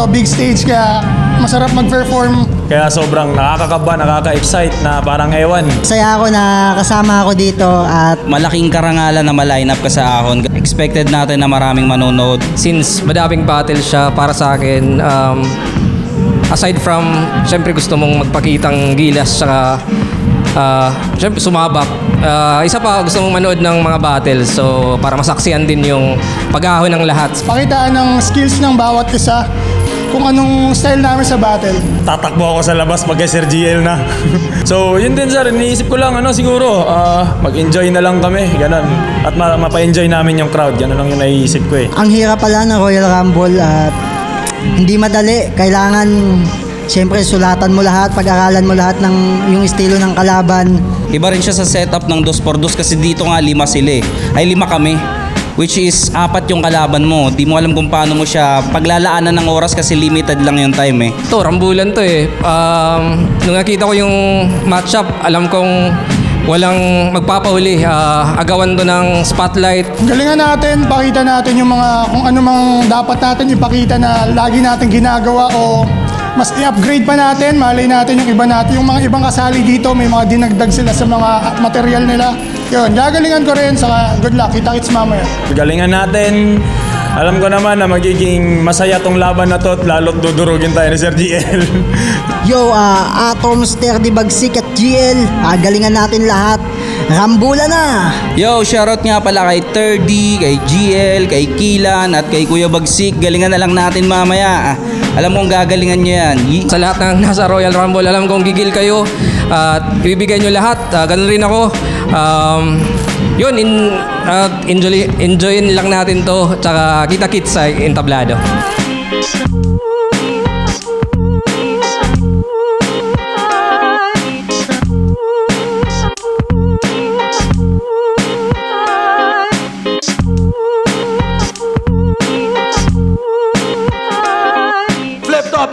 to, big stage, kaya masarap mag-perform. Kaya sobrang nakakakaba, nakaka-excite na parang ewan. Saya ako na kasama ako dito at Malaking karangalan na ma-line up ka sa Ahon. Expected natin na maraming manonood. Since madaming battle siya para sa akin, aside from, syempre gusto mong magpakitang gilas, saka syempre sumabak. Isa pa, gusto mong manood ng mga battles, so para masaksihan din yung pag-ahon ng lahat. Pakitaan ng skills ng bawat isa, kung anong style namin sa battle. Tatakbo ako sa labas pag Sir GL na. So yun din sir, iniisip ko lang siguro mag-enjoy na lang kami, ganun. At mapa-enjoy namin yung crowd, ganun lang yung naiisip ko eh. ang hirap pala ng Royal Rumble at hindi madali. Kailangan siyempre sulatan mo lahat, pag-aralan mo lahat ng yung estilo ng kalaban. Iba rin siya sa setup ng 2x2 kasi dito nga 5 sila eh. Ay 5 kami. Which is 4 yung kalaban mo. Di mo alam kung paano mo siya paglalaanan ng oras kasi limited lang yung time eh. Ito, rambulan to eh. Nung nakita ko yung matchup, alam kong walang magpapahuli. Agawan to ng spotlight. Galingan natin, pakita natin yung mga kung ano mang dapat natin ipakita na lagi natin ginagawa o mas i-upgrade pa natin, malay natin yung iba natin, yung mga ibang kasali dito, may mga dinagdag sila sa mga material nila. Yun, gagalingan ko rin, saka good luck, kita-kits mamaya. Galingan natin. Alam ko naman na magiging masaya tong laban na to at lalo't dudurugin tayo ni Sir GL. Yo, Atoms, Terdy Bagsik at GL, galingan natin lahat. Rambula na! Yo, shoutout nga pala kay Terdy, kay GL, kay Kilan at kay Kuya Bagsik. Galingan na lang natin mamaya. Alam kong gagalingan nyo yan. Sa lahat ng nasa Royal Rumble, alam kong gigil kayo at ibibigay nyo lahat. Ganun rin ako. Yun, enjoyin lang natin to. Tsaka kita-kits sa entablado.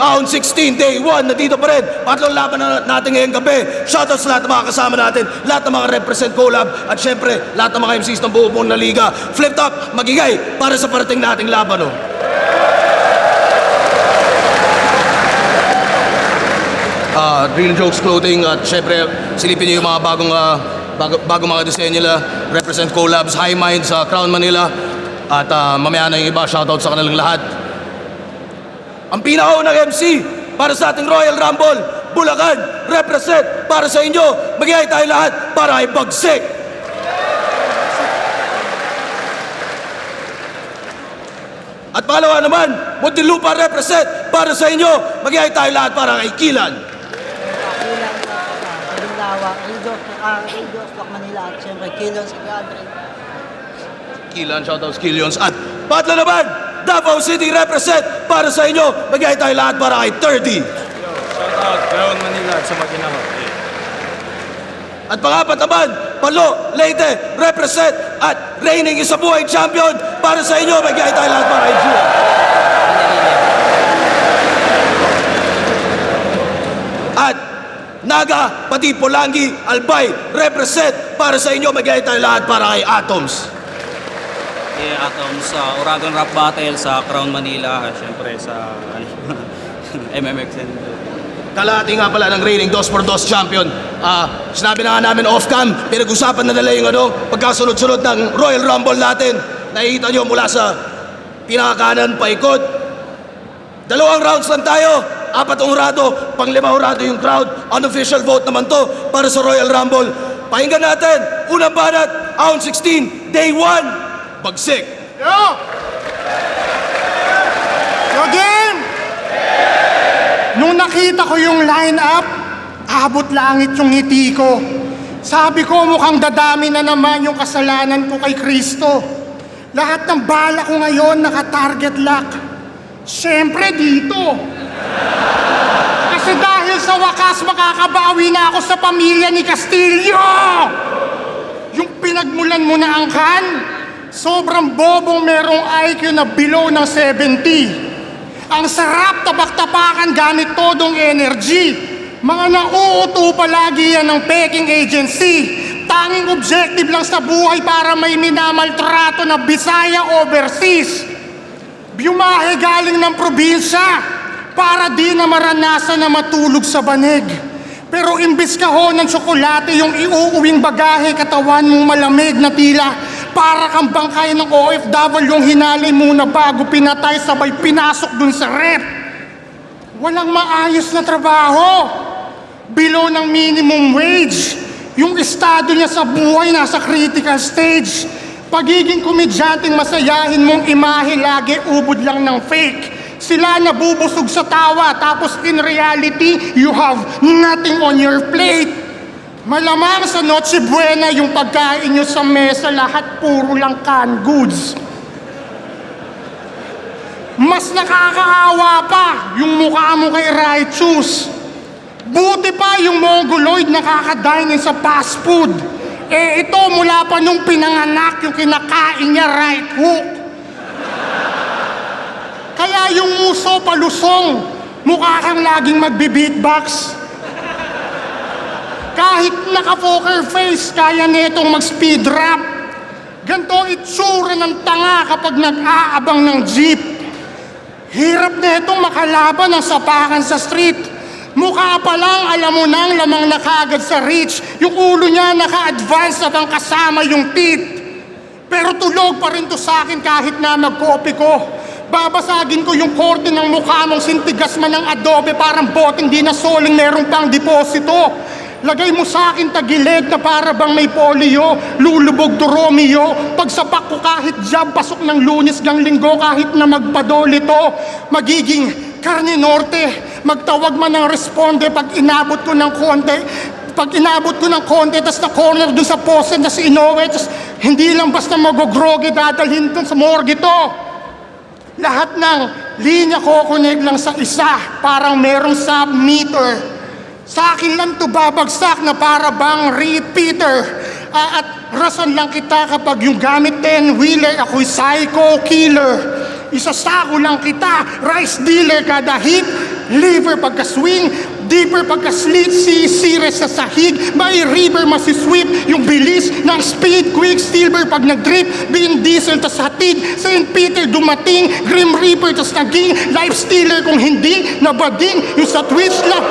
Ahon 16, day 1, nandito pa rin. Patlong laban na natin ngayong gabi. Shoutouts sa lahat ng mga kasama natin, lahat ng mga represent collab, at syempre, lahat ng mga MCs ng buong na liga. Flip top, magigay para sa parating nating laban. Real Jokes Clothing, at syempre, silipin niyo yung mga bagong mga design nila. Represent collabs, High Mind sa Crown Manila. At mamaya na yung iba, shoutout sa kanilang lahat. Ang pinakaunang MC para sa ating Royal Rumble, Bulacan, represent para sa inyo. Mag-iay tayo lahat para kay Bagsik. At pangalawa naman, Muntinlupa represent para sa inyo. Mag-iay tayo lahat para kay Kilan. Manila at siyempre Kilons, Kilan, shoutouts Kilions. At patlo naman, Davao City represent para sa inyo. Mag-iay tayo lahat para kay 30. Shoutout, Crown Manila at sa Maguinao. At pangapat naman, Palo, Leyte, represent at reigning isabuhay champion para sa inyo. Mag-iay tayo lahat para kay Gio. At Naga, pati Polangi, Albay, represent para sa inyo. Mag-iay tayo lahat para kay Atoms. Atoms sa Uragon Rap Battle sa Crown Manila, syempre sa MMXN. Kalahati nga pala ng reigning 2x2 champion. Sinabi na nga namin off-cam, pinag-usapan na nila yung pagkasunod-sunod ng Royal Rumble natin. Nakikita nyo mula sa pinakakanan paikot. 2 rounds lang tayo, 4 hurado, pang 5 hurado yung crowd. Unofficial vote naman to para sa Royal Rumble. Pakinggan natin, unang banat, Ahon 16, day 1. Bagsik. Yo! Yo, game! Nung nakita ko yung line-up, abot langit yung ngiti ko. Sabi ko, mukhang dadami na naman yung kasalanan ko kay Kristo. Lahat ng bala ko ngayon naka-target lock. Siyempre dito. Kasi dahil sa wakas makakabawi na ako sa pamilya ni Castillo. Yung pinagmulan mo na angkan, sobrang bobong merong IQ na below ng 70. Ang sarap tabak-tapakan gamit todong energy. Mga nauuto palagi yan ng peking agency. Tanging objective lang sa buhay para may minamaltrato na Bisaya overseas. Biumahe galing ng probinsya. para di na maranasan na matulog sa banig. Pero imbis ka ho ng tsokolate yung iuuwing bagahe, katawan mong malamig na tila para kang bangkay ng OFW yung hinali muna bago pinatay sabay pinasok dun sa rep. Walang maayos na trabaho. Below ng minimum wage. Yung estado niya sa buhay nasa critical stage. Pagiging komedyanteng masayahin mong imahe lagi ubod lang ng fake. Sila nabubusog sa tawa, tapos in reality, you have nothing on your plate. Malamang sa Noche Buena, yung pagkain nyo sa mesa, lahat puro lang canned goods. Mas nakakaawa pa yung mukha mo kay Righteous. Buti pa yung Mongoloid nakakadine sa fast food. Eh ito, mula pa nung pinanganak, yung kinakain niya right hook. Kaya yung muso palusong, mukha kang laging magbi-beatbox. Kahit naka-poker face, kaya netong mag-speed rap. Ganto itsura ng tanga kapag nag-aabang ng jeep. Hirap netong makalaban ng sapakan sa street. Mukha pa lang, alam mo nang lamang na kagad sa reach. Yung ulo niya naka-advance habang kasama yung teeth. Pero tulog pa rin to sa akin kahit na mag-copy ko. Babasagin ko yung korte ng mukha mong sintigas man ng adobe, parang boteng di na soling merong pang deposito. Lagay mo sa akin tagilid na para bang may polio, lulubog to Romeo. Pagsapak ko kahit jab, pasok ng Lunes gang Linggo, kahit na magpadolito. Magiging karne norte, magtawag man ng responde pag inabot ko ng konti. Pag inabot ko ng konti, tas na corner dun sa poste na si Inoue, tas hindi lang basta magogroge, dadalhin dun sa morgue to. Lahat ng linya ko connect lang sa isa, parang merong sub-meter. Sa akin lang to babagsak na para bang repeater. At rason lang kita kapag yung gamit 10-wheeler, ako'y psycho killer. Isasako lang kita, rice dealer kada hit, liver pagka-swing, deeper pagka-slit, sisire sa sahig, may river masisweep, yung bilis ng speed, quick silver pag nag-drip, Vin Diesel tas hatid, St. Peter dumating, Grim Reaper tas naging life stealer kung hindi nabading yung sa Twitch lang.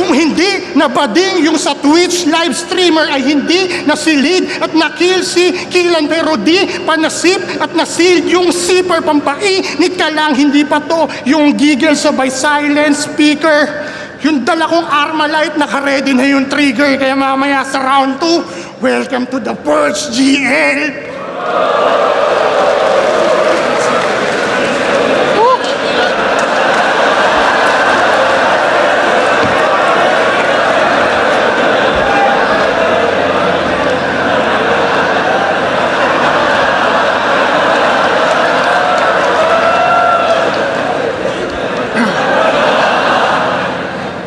Kung hindi nabading yung sa Twitch live streamer ay hindi nasilid at nakill si Killan, pero di panasip at nasealed yung zipper pampainit ka lang, hindi pa to yung giggle sabay silent speaker. Yung dala kong Armalite, naka-ready na yung trigger, kaya mamaya sa round 2, welcome to the Perch GL.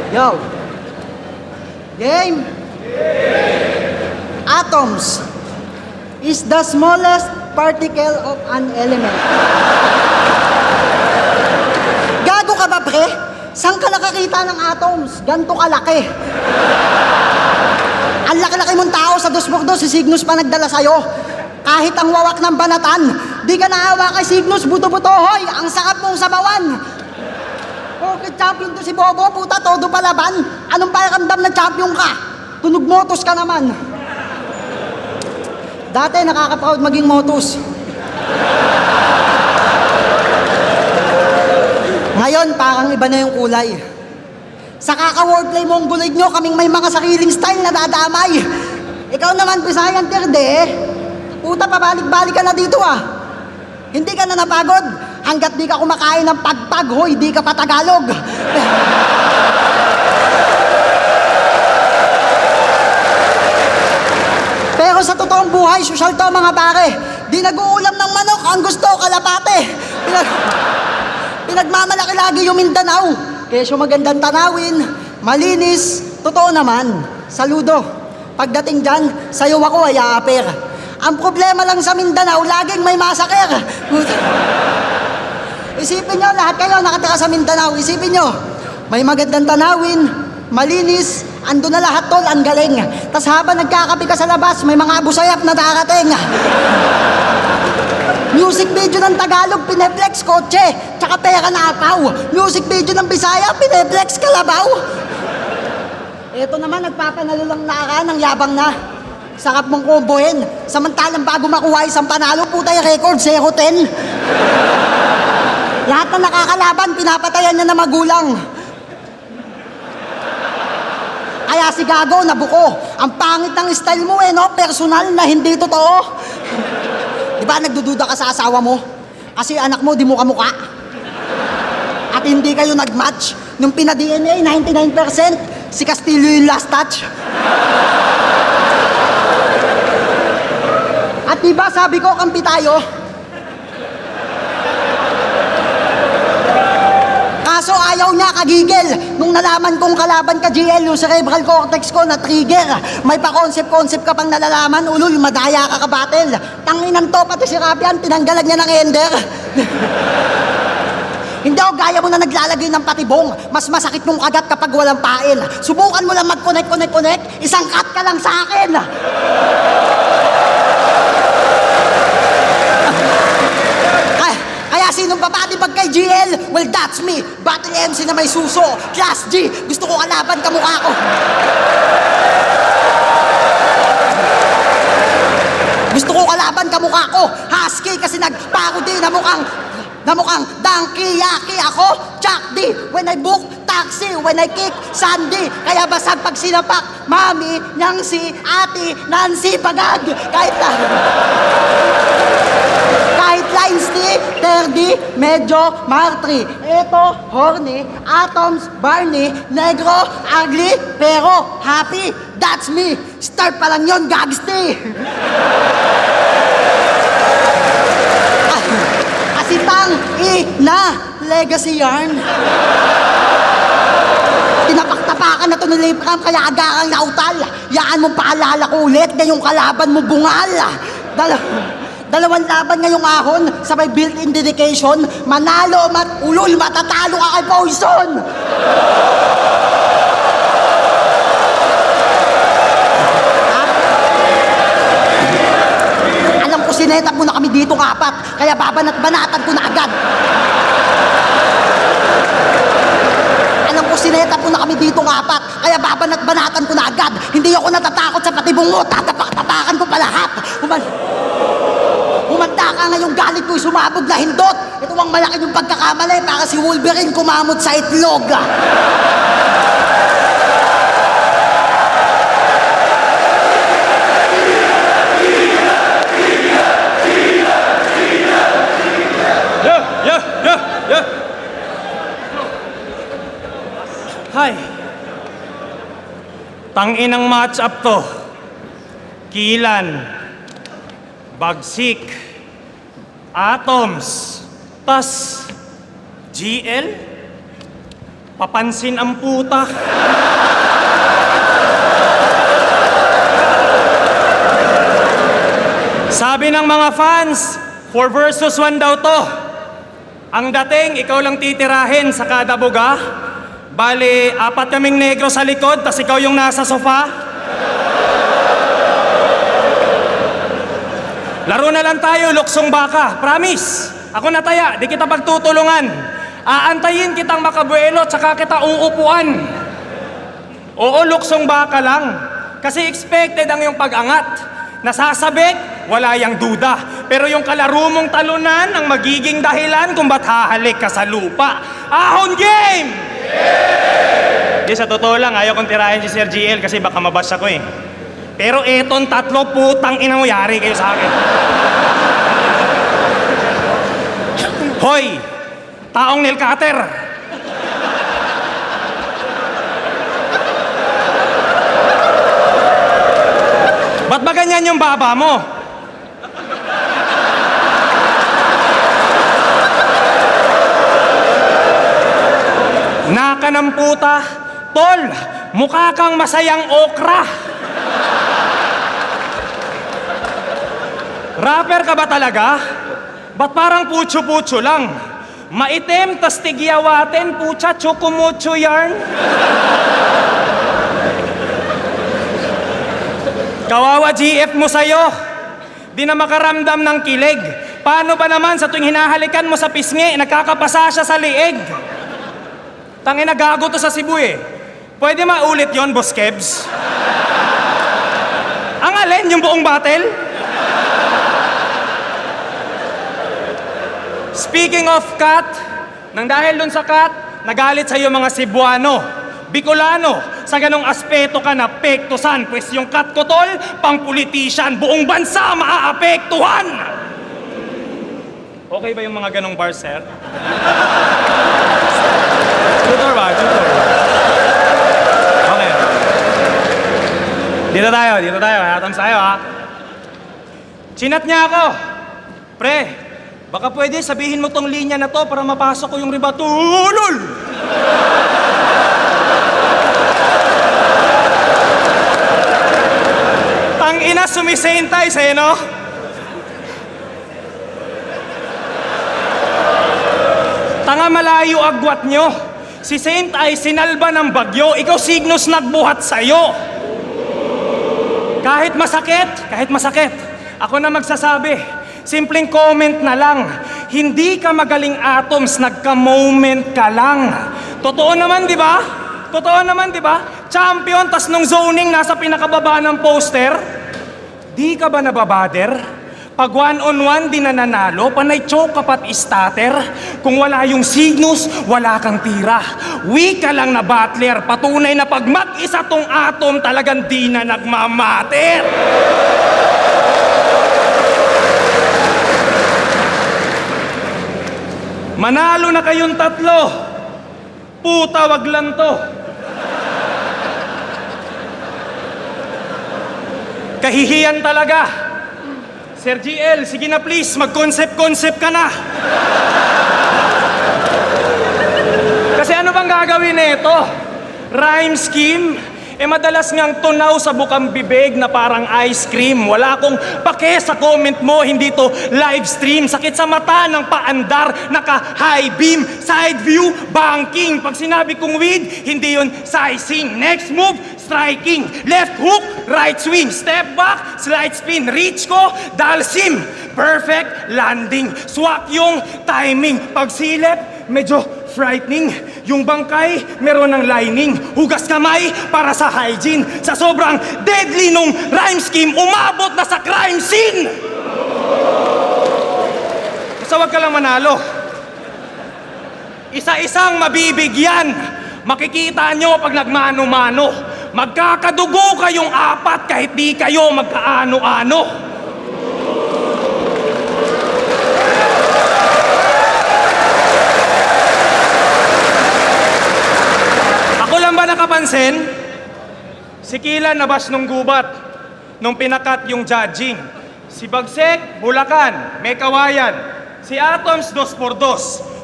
Yo! Game! Atoms is the smallest particle of an element. Gago ka ba, pre? Saan ka nakakita ng atoms? Ganto kalaki. Ang laki-laki mong tao sa 2x2, si Cygnus pa nagdala sa'yo. Kahit ang wawak ng banatan, di ka naawa kay Cygnus, buto-buto, hoy! Ang sakap mong sabawan! Okay, champion to si Bobo, puta, todo palaban. Anong pakiramdam na champion ka? Tunog motos ka naman. Dati nakaka-proud maging motos. Ngayon, parang iba na yung kulay. Sa kaka-wordplay mongoloid nyo, kaming may mga sariling style na dadamay. Ikaw naman, Bisayan Terde, puta, pabalik-balik ka na dito ah. Hindi ka na napagod? Hanggat di ka kumakain ng pagpag, hoy, di ka pa Tagalog. Pero sa totoong buhay, social to mga pare. Di nag-uulam ng manok, ang gusto, kalapate. Pinagmamalaki lagi yung Mindanao. Kesyo magandang tanawin, malinis, totoo naman. Saludo. Pagdating dyan, sayo ako ay aaper. Ang problema lang sa Mindanao, laging may masaker. Isipin nyo, lahat kayo nakatira sa Mindanao, isipin nyo, may magandang tanawin, malinis, ando na lahat tol, ang galing. Tas habang nagkakape ka sa labas, may mga abusayap na darating. Music video ng Tagalog, pineflex kotse, tsaka pera na apaw. Music video ng Bisaya, pineflex kalabaw. Eto naman, nagpapanalo lang na ka ng yabang na. Sarap mong kombohin. Samantalang bago makuha isang panalo, puta yung record, 0-10. Lahat na nakakalaban, pinapatayan niya na magulang. Kaya si Gago, nabuko. Ang pangit ng style mo no? Personal na hindi totoo. Di ba nagdududa ka sa asawa mo? Kasi anak mo, di mo kamukha. At hindi kayo nag-match. Nung pina-DNA, 99%, si Castillo yung last touch. At diba sabi ko, kampi tayo? Kaso ayaw niya, kagigil. Nung nalaman kong kalaban ka, GL, yung cerebral cortex ko na trigger. May pa-concept ka pang nalalaman, ulul, madaya ka kabatel. Tanginan to, pati si Rabian, tinanggalan niya ng ender. Hindi ako gaya mo na naglalagay ng patibong. Mas masakit mong kagat kapag walang pain. Subukan mo lang mag-connect. Isang cut ka lang sa akin. Kaya sinong papatibag kay GL? Well, that's me. Battle MC na may suso. Class G. Gusto ko kalaban kamukha ko. Gusto ko kalaban kamukha ko. Husky kasi nagparody na mukhang donkey yaki ako. Chuck D. When I book taxi, when I kick Sandy. Kaya basag pag sinapak. Mami, niyang si ate, Nancy, bagag. Kahit lines ni Terdy, medyo martri. Eto, horny, atoms, Barney, negro, ugly, pero happy. That's me. Start pa lang yun, gagsti. Kasi na legacy yarn. Tinapaktapakan na to ng Lipcam, kaya agarang nautal. Yaan mong paalala ko ulit, ngayong kalaban mo bungal. Dalawang laban ngayong ahon, sabay built-in dedication, manalo ulul, matatalo ka kay Poison! Alam ko sinetap mo na kami dito apat, kaya babanat-banatan ko na agad. Alam ko sinetap mo na kami dito apat, kaya babanat-banatan ko na agad. Hindi ako natatakot sa patibong mo, tatapak-tapakan ko pa lahat. Humanda ka ngayong galit ko'y sumabog na hindot. Ito ang malaki yung pagkakamali para si Wolverine kumamot sa itlog. Yeah. Hi. Tanginang match up to. Kilan, Bagsik, Atoms, tas GL, papansin ang puta. Sabi ng mga fans, 4 versus 1 daw to. Ang dating, ikaw lang titirahin sa kada buga. Bali, 4 kaming negro sa likod, tas ikaw yung nasa sofa. Laro na lang tayo, luksong baka. Promise. Ako na taya, di kita pagtutulungan. Aantayin kitang makabuelo, tsaka kita uupuan. Oo, luksong baka lang. Kasi expected ang yung pag-angat. Nasasabik, wala yang duda. Pero yung kalaro mong talunan ang magiging dahilan kung ba't hahalik ka sa lupa. Ahon game! Di sa totoo lang, ayaw kong tirahin si Sir GL kasi baka mabash ako eh. Pero etong 3, putang ina mo, yari kayo sa akin. Hoy! Taong nail cutter! Ba't ba ganyan yung baba mo? Naka ng puta! Tol! Mukha kang masayang okra! Rapper ka ba talaga? Ba't parang putyo-putyo lang? Maitim, tas tigyawatin, pucha, chukumucho yarn. Kawawa GF mo sa'yo. Di na makaramdam ng kilig. Paano ba naman sa tuwing hinahalikan mo sa pisngi, nagkakapasa siya sa lieg? Tangina, gago to sa Cebu eh. Pwede maulit yon, Boss Kebs? Ang alin, yung buong battle? Speaking of cat, nang dahil dun sa cat, nagalit sa'yo mga Cebuano, Bicolano, sa ganong aspeto ka na pektusan, pues yung cat ko tol, pang politician, buong bansa maaapektuhan! Okay ba yung mga ganong bars, sir? Tutor ba? Tutor. Okay. Dito tayo. Hatams tayo, ha? Chinat niya ako. Pre, baka pwede sabihin mo tong linya na to para mapasok ko yung ribatulol. Tangina, sumisentay sa'yo, no? Tanga, malayo agwat nyo. Si Saint ay sinalba ng bagyo, ikaw Signos nagbuhat sa'yo. Kahit masakit, ako na magsasabi, simpleng comment na lang, hindi ka magaling Atoms, nagka-moment ka lang. Totoo naman, di ba? Champion, tas nung zoning nasa pinakababa ng poster, di ka ba nababader? Pag 1-on-1 di nananalo, panay choke kapat starter. Kung wala yung Signos, wala kang tira. Weak ka lang na battler, patunay na pag mag-isa tong Atom, talagang di na nagmamater. Manalo na kayong tatlo. Puta, wag lang to. Kahihiyan talaga. Sir GL, sige na please, mag-concept ka na. Kasi ano bang gagawin nito? Rhyme scheme? Madalas ngang tunaw sa bukang bibig na parang ice cream. Wala akong pake sa comment mo, hindi to live stream. Sakit sa mata ng paandar, naka-high beam, side view, banking. Pag sinabi kong weed, hindi yun sizing. Next move, striking. Left hook, right swing. Step back, slide spin. Reach ko, dalsim. Perfect landing. Swak yung timing. Pagsilip, medyo frightening. Yung bangkay, meron ng lining. Hugas kamay para sa hygiene. Sa sobrang deadly nung rhyme scheme, umabot na sa crime scene! Basta wag ka lang manalo. Isa-isang mabibigyan. Makikita nyo pag nagmano-mano. Magkakadugo kayong apat kahit di kayo magkaano-ano. Nakapansin, si Kila nabas nung gubat nung pinakat yung judging. Si Bagsek, Bulacan, may kawayan. Si Atoms, 2x2.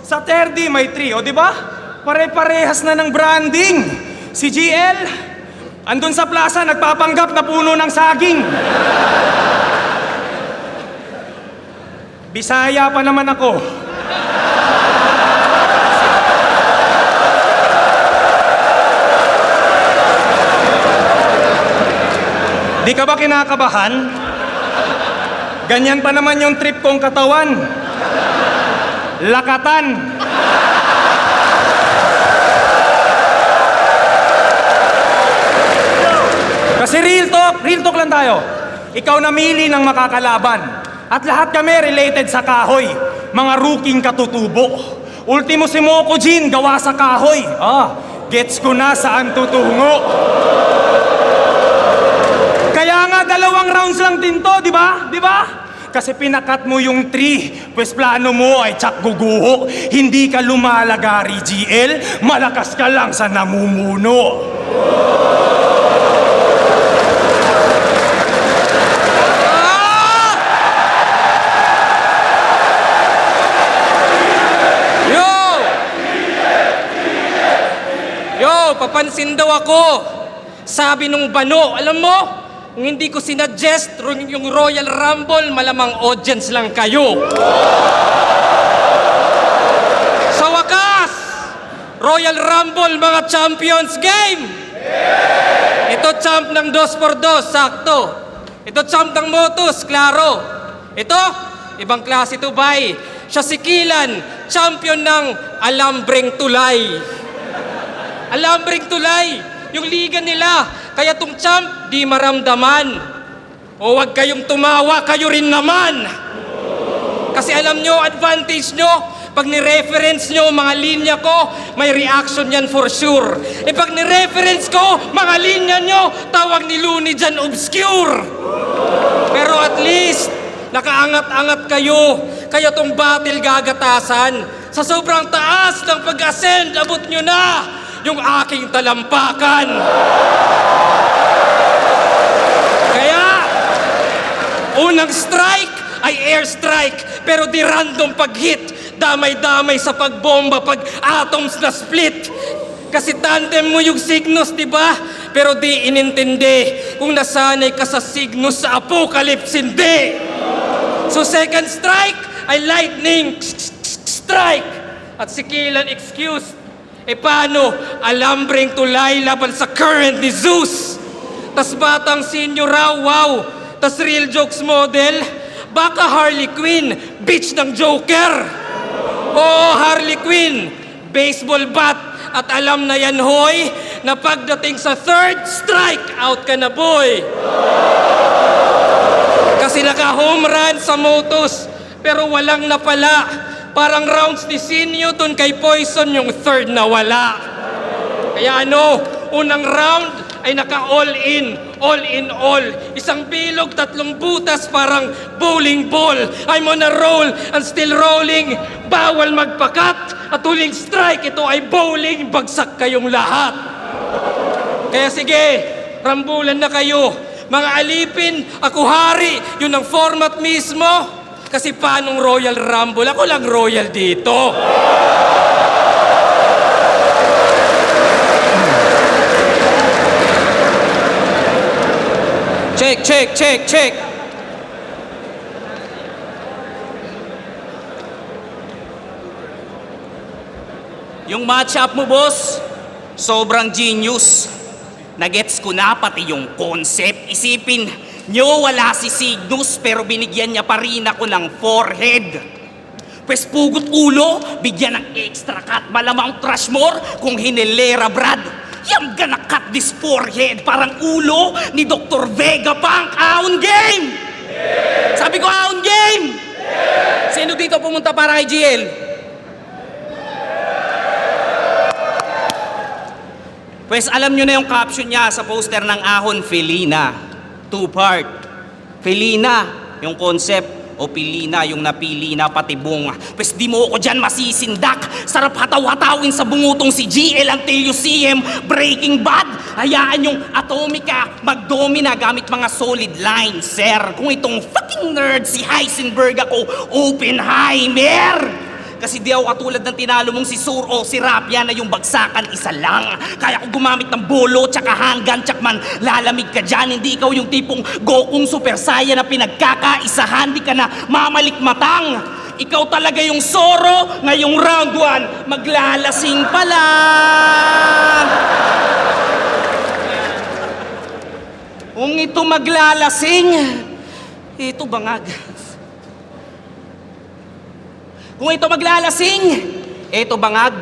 Sa Terdi, may 3. O diba? Pare-parehas na ng branding. Si GL, andun sa plaza, nagpapanggap na puno ng saging. Bisaya pa naman ako. Di ka ba kinakabahan? Ganyan pa naman yung trip kong katawan. Lakatan. Kasi real talk lang tayo. Ikaw namili ng makakalaban. At lahat kami related sa kahoy. Mga ruking katutubo. Ultimo si Moko Jin, gawa sa kahoy. Gets ko na saan tutungo. Kaya nga 2 rounds lang din to, di ba? Kasi pinakat mo yung 3, pues plano mo ay tsak guguho. Hindi ka lumalagari, GL. Malakas ka lang sa namumuno. Yo, papansin daw ako. Sabi nung Bano, alam mo, kung hindi ko sinuggest yung Royal Rumble, malamang audience lang kayo. Sa wakas, Royal Rumble, mga Champions Game! Ito champ ng 2x2, sakto. Ito champ ng Motos, klaro. Ito, ibang klase to, bay. Siya si Kilan, champion ng Alambreng Tulay. Alambreng Tulay, yung liga nila. Kaya tong champ, di maramdaman. O wag kayong tumawa, kayo rin naman. Kasi alam nyo, advantage nyo, pag ni-reference nyo mga linya ko, may reaction yan for sure. E pag ni-reference ko, mga linya nyo, tawag ni Looney dyan, obscure. Pero at least, nakaangat-angat kayo. Kaya tong battle gagatasan. Sa sobrang taas ng pag-ascend, abot nyo na yung aking talampakan. Kaya, unang strike ay airstrike, pero di random pag-hit. Damay-damay sa pagbomba pag atoms na split. Kasi tandem mo yung Cygnus, di ba? Pero di inintindi kung nasanay ka sa Cygnus sa Apocalypse, hindi. So second strike ay lightning strike. At si Kilan excuse. E paano? Alambreng Tulay laban sa current ni Zeus. Tas batang senior raw, wow. Tas real jokes model, baka Harley Quinn, bitch ng Joker. Oo, Harley Quinn, baseball bat. At alam na yan, hoy, na pagdating sa third strike, out ka na, boy. Kasi naka-home run sa Motos, pero walang napala. Parang rounds ni Sinyo dun kay Poison yung third na wala. Kaya ano, unang round ay naka-all-in, all-in-all. Isang bilog, 3 butas, parang bowling ball. I'm on a roll and still rolling. Bawal magpakat. At huling strike, ito ay bowling. Bagsak kayong lahat. Kaya sige, rambulan na kayo. Mga alipin, ako hari. Yun ang format mismo. Kasi paanong Royal Rumble? Ako lang royal dito. Check. Yung match-up mo, boss, sobrang genius. Nagets ko na pati yung concept. Isipin nyo, wala si Cygnus pero binigyan niya pa rin ako ng forehead. Pwes pugot ulo, bigyan ng extra cut. Malamang trash more kung hinilera, Brad. I'm gonna cut this forehead parang ulo ni Dr. Vegapunk. Ahon game! Sabi ko, ahon game! Sino dito pumunta para kay GL? Pues alam nyo na yung caption niya sa poster ng Ahon, Felina. 2-part. Felina, yung concept, o Pilina, yung napili na pati bunga. Pues di mo ako dyan masisindak. Sarap hataw-hatawin sa bungutong si GL until you see him Breaking Bad. Hayaan yung Atomica magdomina gamit mga solid lines, sir. Kung itong fucking nerd si Heisenberg ako, Oppenheimer. Kasi di ako katulad ng tinalo mong si Sur o si Rapia na yung bagsakan isa lang. Kaya ko gumamit ng bolo tsaka handgun tsakman lalamig ka dyan. Hindi ikaw yung tipong Gokung Super Saiyan na pinagkakaisahan. Di ka na mamalikmatang. Ikaw talaga yung Zoro ngayong round 1. Maglalasing pa lang. Kung ito maglalasing, ito bangag. Kung ito maglalasing, ito bangag.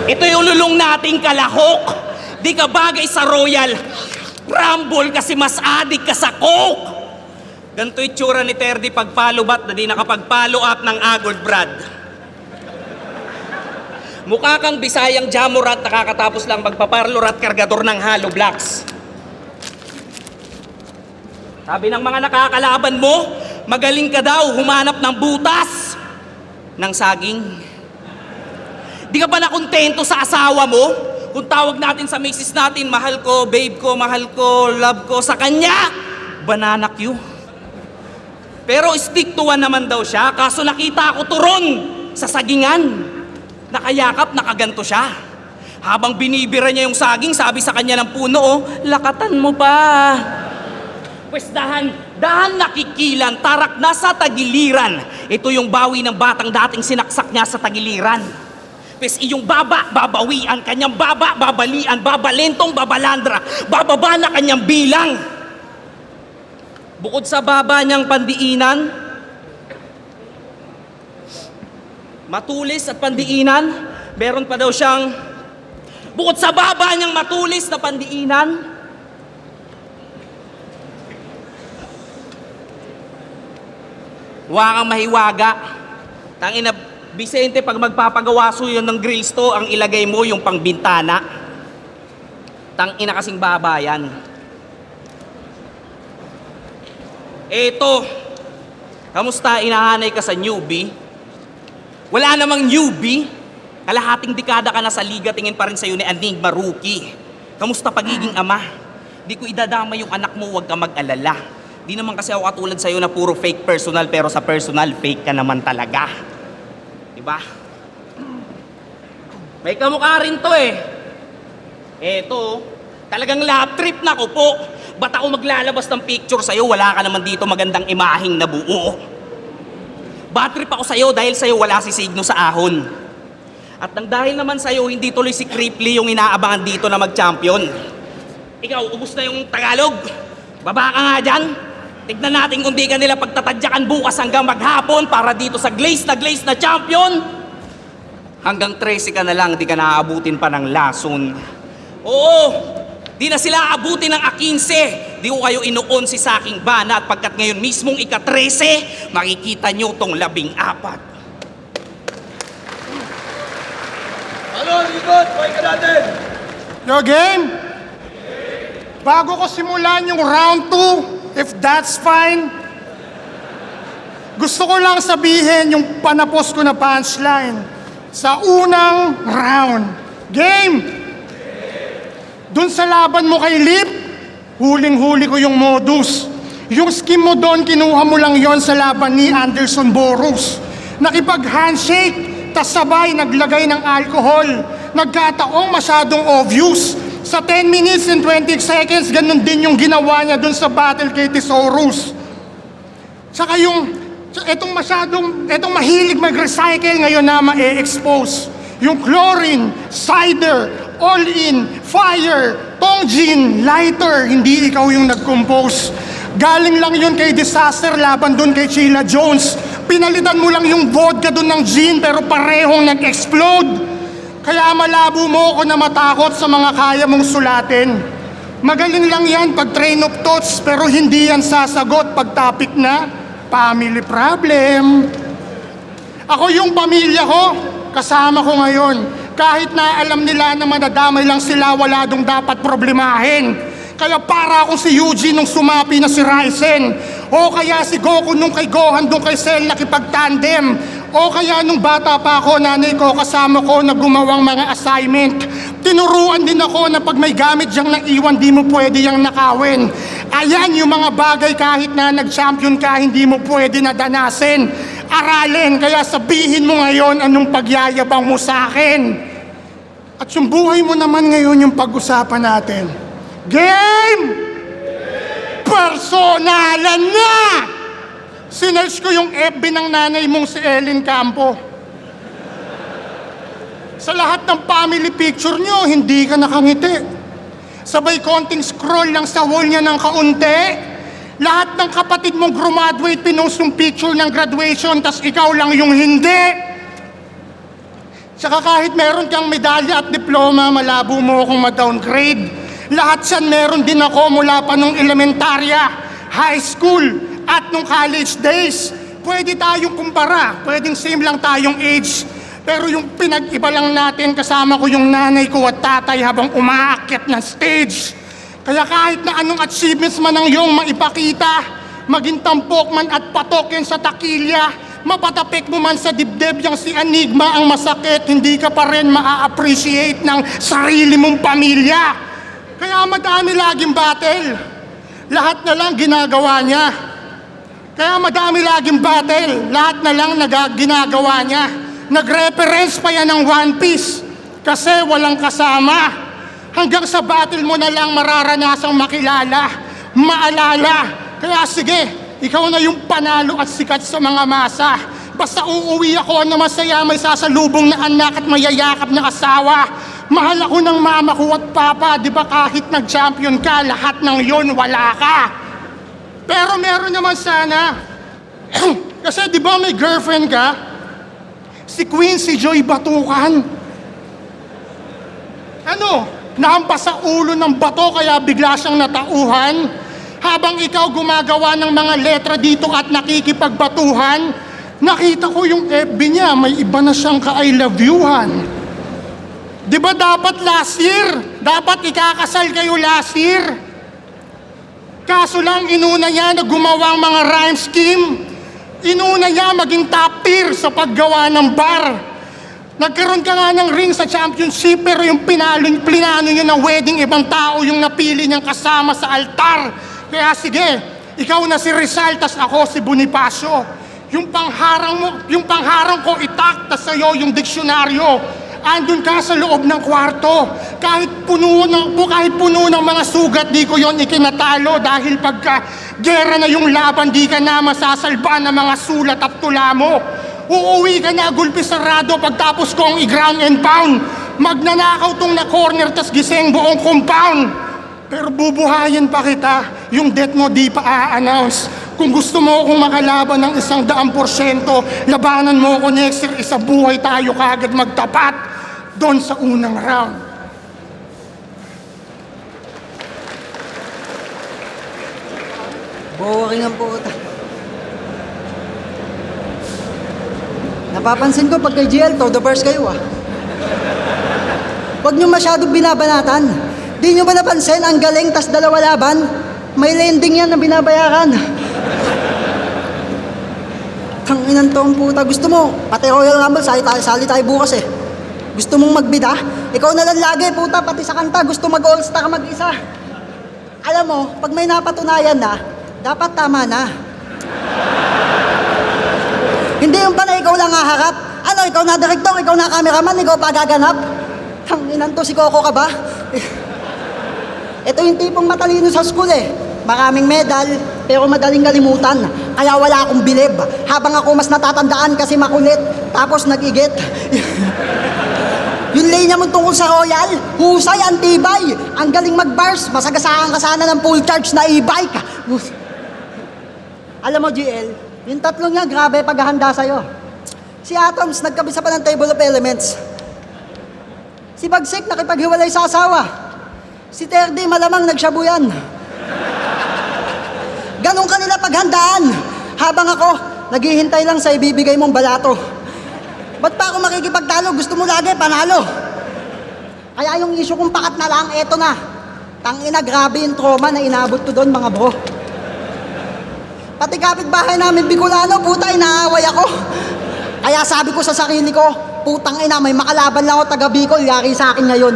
Ito yung lulong nating kalahok. Di ka bagay sa Royal Rumble kasi mas adik ka sa coke. Ganito itsura ni Terdy pag-follow bat na di nakapag-follow up ng Agord Brad. Mukha kang Bisayang Jamurat nakakatapos lang magpaparlorat kargador ng hollow blocks. Sabi ng mga nakakalaban mo, magaling ka daw humanap ng butas ng saging. Di ka ba nakontento sa asawa mo? Kung tawag natin sa misis natin, mahal ko, babe ko, mahal ko, love ko, sa kanya, banana Q. Pero stick to one naman daw siya, kaso nakita ko turon sa sagingan. Nakayakap, nakaganto siya. Habang binibira niya yung saging, sabi sa kanya ng puno, oh, lakatan mo pa. Pwes dahan nakikilan, tarak na sa tagiliran. Ito yung bawi ng batang dating sinaksak niya sa tagiliran. Pwes iyong baba, babawian, kanyang baba, babalian, babalentong, babalandra, bababa na kanyang bilang. Bukod sa baba niyang pandiinan, matulis at pandiinan, meron pa daw siyang, bukod sa baba niyang matulis na pandiinan, wakang mahiwaga. Tangina, Vicente, pag magpapagawaso yun ng grills to, ang ilagay mo yung pangbintana. Tangina kasing baba yan. Eto, kamusta, inahanay ka sa newbie? Wala namang newbie. Kalahating dekada ka na sa liga, tingin pa rin sa'yo ni Enigma Rookie. Kamusta pagiging ama? Di ko idadama yung anak mo, huwag ka mag-alala. Di naman kasi ako katulad sa'yo na puro fake personal, pero sa personal, fake ka naman talaga. Diba? May kamukha rin to eh. Eto, talagang lap trip na ko po. Ba't ako maglalabas ng picture sa'yo? Wala ka naman dito magandang imaheng nabuo. Bad trip ako sa'yo dahil sa'yo wala si Signo sa ahon. At nang dahil naman sa'yo, hindi tuloy si Cripply yung inaabangan dito na mag-champion. Ikaw, ubus na yung Tagalog. Baba ka nga dyan. Tignan natin kung di ka nila pagtatadyakan bukas hanggang maghapon para dito sa glaze na champion. Hanggang 13 ka na lang, di ka naaabutin pa ng lason. Oo, di na sila aabutin ng A15. Di ko kayo inuunsi sa aking bana at pagkat ngayon mismong ika-13, makikita nyo tong 14. Ano, ikot! Buhay ka natin! Yo, game? Bago ko simulan yung round 2, if that's fine, gusto ko lang sabihin yung panapos ko na punchline sa unang round. Game! Dun sa laban mo kay Lip, huling-huli ko yung modus. Yung skim mo doon, kinuha mo lang yon sa laban ni Anderson Boros. Nakipag-handshake, tas sabay naglagay ng alcohol. Nagkataong masyadong obvious. Sa 10 minutes and 20 seconds, ganun din yung ginawa niya dun sa battle kay Thesaurus. Tsaka etong mahilig mag-recycle ngayon na ma-expose. Yung chlorine, cider, all-in, fire, tongjin, lighter, hindi ikaw yung nag-compose. Galing lang yun kay Disaster laban dun kay Sheila Jones. Pinalitan mo lang yung vodka dun ng gin pero parehong nag-explode. Kaya malabo mo ako na matakot sa mga kaya mong sulatin. Magaling lang yan pag train of thoughts pero hindi yan sasagot pag topic na family problem. Ako yung pamilya ko, kasama ko ngayon. Kahit na alam nila na madadamay lang sila, wala dong dapat problemahin. Kaya para akong si Eugene nung sumapi na si Ryzen. O kaya si Goku nung kay Gohan nung kay Cell nakipag-tandem. O kaya nung bata pa ako, nanay ko kasama ko na gumawang mga assignment. Tinuruan din ako na pag may gamit diyang naiwan, di mo pwede yang nakawin. Ayan yung mga bagay kahit na nag-champion ka, hindi mo pwede na danasin. Aralin, kaya sabihin mo ngayon anong pagyayabang mo sa akin. At yung buhay mo naman ngayon yung pag-usapan natin. Game! Personalan na! Sinerch ko yung FB ng nanay mong si Ellen Campo. Sa lahat ng family picture nyo, hindi ka nakangiti. Sabay konting scroll lang sa wall niya ng kaunti. Lahat ng kapatid mong graduate, pinost yung picture ng graduation, tas ikaw lang yung hindi. Tsaka kahit meron kang medalya at diploma, malabo mo akong ma-downgrade. Lahat yan meron din ako mula pa nung elementarya, high school, at nung college days. Pwede tayong kumpara, pwedeng same lang tayong age. Pero yung pinag-iba lang natin, kasama ko yung nanay ko at tatay habang umaakyat ng stage. Kaya kahit na anong achievements man ang iyong maipakita, maging tampok man at patok yan sa takilya, mapatapik mo man sa dibdib yang si Enigma ang masakit, hindi ka pa rin maa-appreciate ng sarili mong pamilya. Kaya madami laging battle. Lahat na lang ginagawa niya. Kaya madami laging battle. Lahat na lang ginagawa niya. Nag-reference pa yan ng One Piece. Kasi walang kasama. Hanggang sa battle mo na lang mararanasang makilala, maalala. Kaya sige, ikaw na yung panalo at sikat sa mga masa. Basta uuwi ako na masaya, may sasalubong na anak at mayayakap na asawa. Mahal ako ng mama ko at papa, di ba kahit nag-champion ka, lahat ng yon wala ka. Pero meron naman sana. Kasi di ba may girlfriend ka? Si Quincy Joy Batukan. Ano? Nahampas sa ulo ng bato kaya bigla siyang natauhan? Habang ikaw gumagawa ng mga letra dito at nakikipagbatuhan, nakita ko yung FB niya, may iba na siyang ka-I love you-han. Di ba dapat last year? Dapat ikakasal kayo last year? Kaso lang inuna niya na gumawa ang mga rhyme scheme. Inuna niya maging top tier sa paggawa ng bar. Nagkaroon ka nga ng ring sa championship pero yung plinano niya na wedding ibang tao yung napili niyang kasama sa altar. Kaya sige, ikaw na si Rizal tas ako si Bonifacio. Yung pangharang ko itak tas sa'yo yung diksyonaryo. Andun ka sa loob ng kwarto. Kahit puno ng mga sugat, di ko yon ikinatalo dahil pagka gera na yung laban, di ka na masasalba ng mga sulat at tula mo. Uuwi ka na gulpi sarado pagtapos kong i-ground and pound. Magnanakaw tong na corner tas gising buong compound. Pero bubuhayin pa kita, yung death mo di pa a-announce. Kung gusto mo akong makalaban ng 100%, labanan mo ako next year, isa buhay tayo kagad magtapat doon sa unang round. Boring ang puta. Napapansin ko pag kay GL, to the verse kayo ah. Huwag niyo masyadong binabanatan. Di niyo ba napansin ang galing tas dalawa laban? May landing yan na binabayaran. Tanginan to ang puta. Gusto mo, pati Royal Rumble, sali tayo bukas eh. Gusto mong magbida? Ikaw na lang lagi, puta, pati sa kanta, gusto mag-all-star mag-isa. Alam mo, pag may napatunayan na, dapat tama na. Hindi yung pala ikaw lang haharap. Ano, ikaw na direktor, ikaw na cameraman, ikaw pa gaganap. Tanginan to, si Coco ka ba? Ito yung tipong matalino sa school eh. Maraming medal, pero madaling kalimutan. Kaya wala akong bilib. Habang ako mas natatandaan kasi makulit, tapos nag-igit. Yung lane niya mo tungkol sa Royal, husay, antibay. Ang galing mag-bars, masagasaan ka sana ng full charge na e-bike. Alam mo, GL, yung tatlong yan, grabe paghahanda sa'yo. Si Atoms, nagkabisa pa ng table of elements. Si Bagsik, nakipaghiwalay sa asawa. Si Terdy, malamang nagsyabu yan. Ganon kanila paghandaan. Habang ako, naghihintay lang sa ibibigay mong balato. Ba't pa ako makikipagtalo? Gusto mo lagi, panalo. Kaya yung issue kong pakat na lang, eto na. Tangina, grabe yung trauma na inabot ko doon, mga bro. Pati kapitbahay namin, Bicolano, puta, inaaway ako. Kaya sabi ko sa sarili ko, putang ina, may makalaban lang ako taga Bicol, yari sa akin ngayon.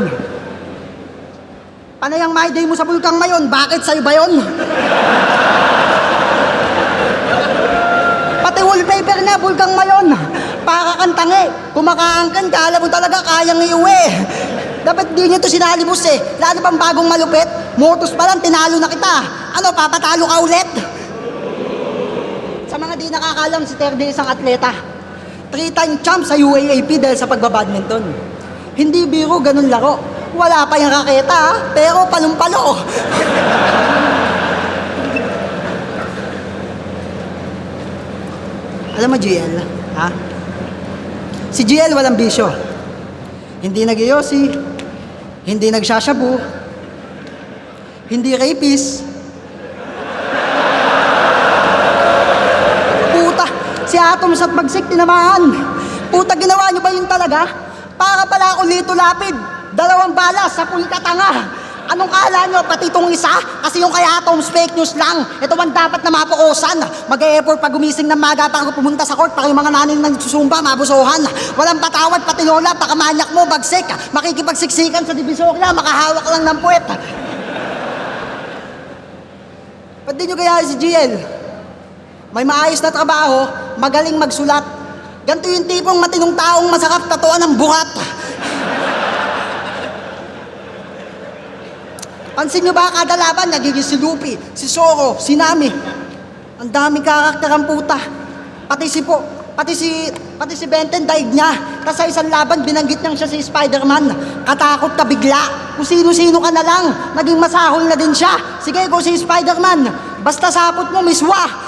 Panay ang my day mo sa Bulkang Mayon, bakit sa'yo ba yun? Pati wallpaper na, Bulkang Mayon. Para kang tangi, kumakaangkan ka, alam mo talaga kayang iuwi. Dapat di nyo to sinalibos eh, lalo pang bagong malupit. Motos pa lang, tinalo na kita. Ano, papatalo ka ulit? Sa mga di nakakalam, si Terdy isang atleta. 3-time champ sa UAAP dahil sa pagbabadminton. Hindi biro, ganun laro. Wala pa yung raketa, ha? Pero palumpalo. Alam mo, GL, ha? Si GL walang bisyo. Hindi nag-iyosi, hindi nagsasyabu, hindi rapist. Puta, si Atoms at Bagsik tinamaan. Puta, ginawa nyo ba yun talaga? Para pala ako Lito Lapid. 2 balas sa pulkatanga. Anong kala nyo? Pati itong isa? Kasi yung kay Atoms fake news lang. Ito man dapat na mapukusan. Mag-e-effort pa gumising ng maga para pumunta sa court para yung mga nanin ng susumba, mabusuhan. Walang patawad, pati lola, pakamanyak mo, Bagsik. Makikipagsiksikan sa divisorya, makahawak lang ng puwet. Ba't di nyo kaya si GL? May maayos na trabaho, magaling magsulat. Ganito yung tipong matinong taong masarap tatuan ng buhat. Pansin nyo ba kada laban, nagiging si Luffy, si Zoro, si Nami. Ang daming karakter ang puta. Pati si Benten daig niya. Tapos sa isang laban, binanggit niyang siya si Spider-Man. Katakot ka bigla. Kung sino-sino ka na lang, naging masahol na din siya. Sige, go si Spider-Man. Basta sapot mo, miswa.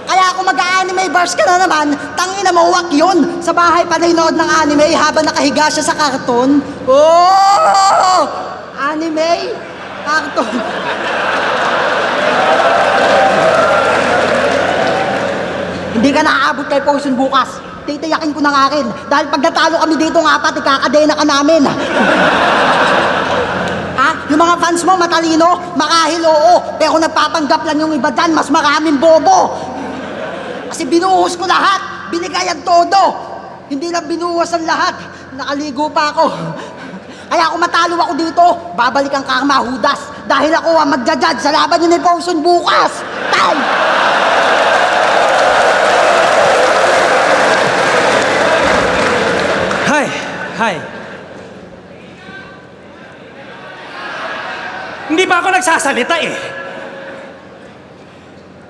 Kaya kung mag-anime bars ka na naman, tangina mo, wak yun. Sa bahay pa nanonood ng anime habang nakahiga siya sa karton. Oh! Anime? Karton. Hindi ka naaabot kay Poison bukas. Titiyakin ko ng akin. Dahil pag natalo kami dito ng apat, ikakadena ka namin. Ha? Yung mga fans mo, matalino, makahil, oo. Pero nagpapanggap lang yung iba dyan, mas maraming bobo. Kasi binuhos ko lahat. Binigay ang todo. Hindi lang binuhos ang lahat. Nakaligo pa ako. Kaya kung matalo ako dito, babalik ang karma, Judas. Dahil ako ang magja-judge sa laban yun ni Poison bukas. Time! Hi. Hindi pa ako nagsasalita eh.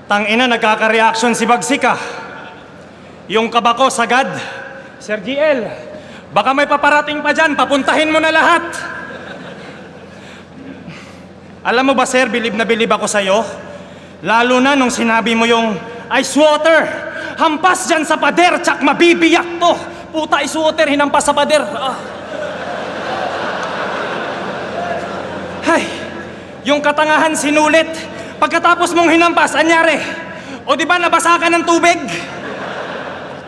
Tangina, nagkaka-reaction si Bagsika. Yung kabako sagad. Sir GL, baka may paparating pa dyan, papuntahin mo na lahat. Alam mo ba sir, bilib na bilib ako sa'yo. Lalo na nung sinabi mo yung ice water. Hampas dyan sa pader, tsak mabibiyak to. Puta, ice water, hinampas sa pader. Hay, yung katangahan sinulit. Pagkatapos mong hinampas, anyari? O di ba nabasa ka ng tubig?